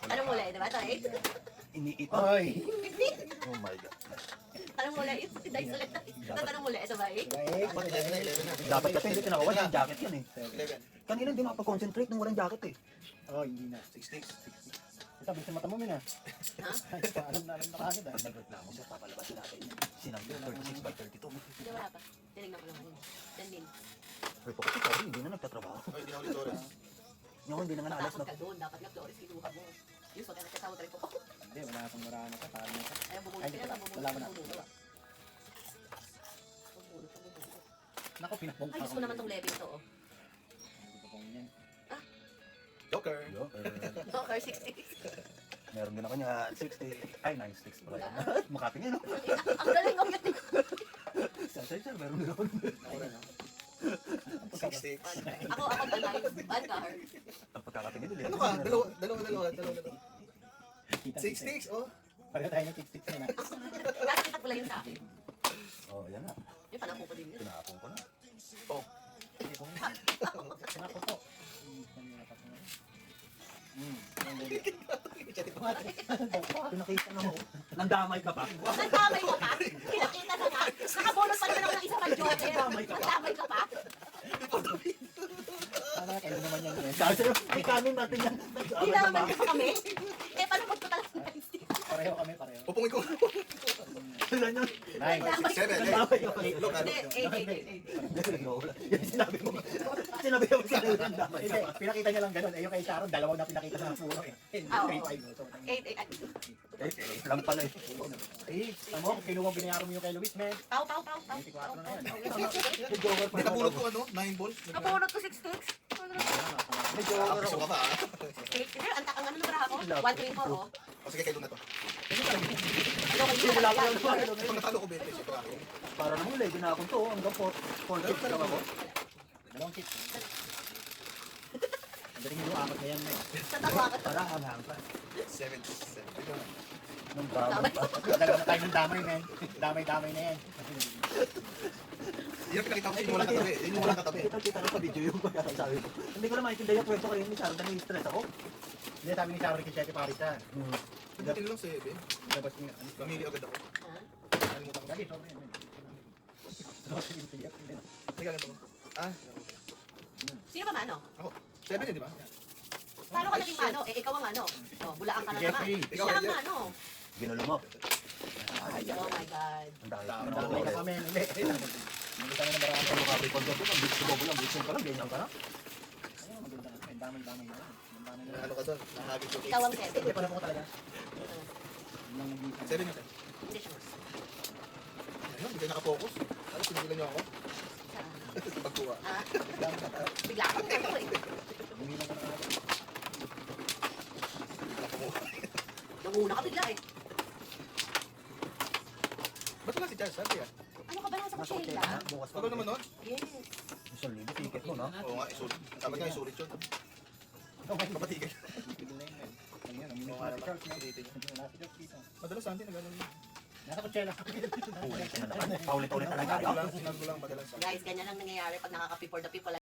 Anong mula, di ba? Ito, 8? Iniipa. Oy! Oh my God. Anong mula, 8? Dahil sa ulit. Tatanong mula, ito ba, 8? Diba 8? Dapat 11 na, 11 na. Dapat kasi hindi pinakawan yung jacket yan eh. 11. Kanina hindi nakapag-concentrate nung walang jacket eh. Oh, hindi na. 6 sticks. Sabi sa mata mo, Mina. Ha? Alam na kagad ah. Pag nagreklamo siya, papalabasin natin. Sinanggal 36 by 32. Hindi, wala pa. Tinignan ko naman yun. Yan din. Pero kasi sorry, hindi na nagtatrabaho. Ay, hindi na ulit Torres. Yung hindi na nga naalas Matakot na. ka doon. Dapat nga, Flores, kinuha mo. Yung suot, nagkasama tayo ko. Hindi, wala akong marami ka. Parang nasa. Ayaw, bubulot Ay, ka na. Bubulot wala mo ka na. na. Bubulot. Naku, pinakbong Ay, gusto ko naman tong level to, oh. yan. Joker. Joker, 66. Meron din ako niya 60, ay 96 pala yan. Makatingin no? Ang galing, ang galing. Sir, meron din ako. 6 sticks. Ako, banay. Bad car. Ang pagkakatingin din. Ano ka? Dalawa. 6 sticks, oh. Pareho tayo ng 6 na. Nakakita ko lang yun sa akin. Oh, yan na. Yung panapong ko din yun. Pinakapong ko na. Naku po. Pinakita na mo. Nandamay ka pa. Nagdamay ka pa? Pinakita na nga. Nakabonus pa naman ako ng isa pang joker. Nagdamay ka pa. Nagdamay ka pa? Sana kayo naman yan eh. Kasi ay kanin natin yan. Dinaman ka pa kami? Eh, paano pag total ng 96? Pareho kami, pareho. Pupungin ko. Ilan yun? 9. 7, Nandamay ka pa. Look, ano? Hindi, 8. Yan sinabi mo. Sinabi mo sa akin, nandamay Hindi, ka pa. pinakita niya lang ganun. Eh, yung kay Sharon, dalawang na pinakita sa puro eh. Ah, oo. 3-5. So, 8. Lang pala eh. eh, tamo, kinuha binayaran mo yung kay Luis, man. Pau, pau, pau, pau. 24 na yan. May joker pa Hindi nabulot ko, ano? 9 balls. Napulot ko 6 sticks. May joker Gusto ako. ka pa, ah. Hindi, ang takang ano na ako? 124, oh. O sige, kayo na to. Ano kayo Wala pa lang Pag natalo ko, 20, sige ako. Para naman lady na akong to. Hanggang 4 chips lang ako. Dalawang chips. Ang galing yung apat na yan, man. Tatawa ka. Para hanghang pa. 7. Nung bravo pa. Dalawa na tayo ng damay, man. Damay-damay na yan. Yan ang pinakita ko sa inyo walang katabi. Yun yung walang katabi. Kita ko sa video yung pagkakasabi ko. Hindi ko na maintindihan yung kwento kayo ni Sharon dahil stress ako. Hindi, sabi ni Sharon kay Chete Paris siya. Buti lang 7. Labas niya. Pamili agad ako. Ha? Nalimutan ko. Lagi, sobrang yan, man. Sobrang yung tiyak, man. Teka, ganito ko. Ah, Sino ba mano? ako. 7 yun, di ba? Paano ka naging mano? Eh, ikaw ang mano. Oh, bulaan ka na naman. Jeffrey. Ikaw, Siya ang Jeff. mano. Ginulo mo. Oh my God. Ang dami. Damay na kami. Hindi. Hindi tayo na marami. Ano ka, Picon Dobo? Ang bitch mo lang. Bitch ka lang. Ganyan ka na. Ayun, maganda na. May damay-damay na yan. Damay na yan. Ano ka doon? Nahagit ko. Ikaw ang 7. Hindi pa na po talaga. Yun lang nag-iisip. 7 yun. Hindi siya. Ayun, hindi kayo nakapokus. Ano, sinigilan niyo ako? Pagkuha. Ha? Bigla akong ganito eh. Hindi lang ka na agad. Nanguna ka bigla eh. Ba't wala si Charles? Sabi yan. Ano ka ba nasa Nasa hotel kutsela? na. Bukas pa. Ano naman nun? Yes. Isang libo. Ticket mo, no? Oo nga, isulit. Sabi nga, isulit yun. Mapatigil. Tigil na yun, man. Ayun, ang Oo minute nga na si naman. Charles, man. Ulitin niya. Wala si Charles dito. Madalas sa atin, nagano yun. Nasa kutsela. Ulit na naman. Paulit-ulit talaga. Sinabi ko lang madalas sa Guys, ganyan ang nangyayari pag nakaka-P for the people.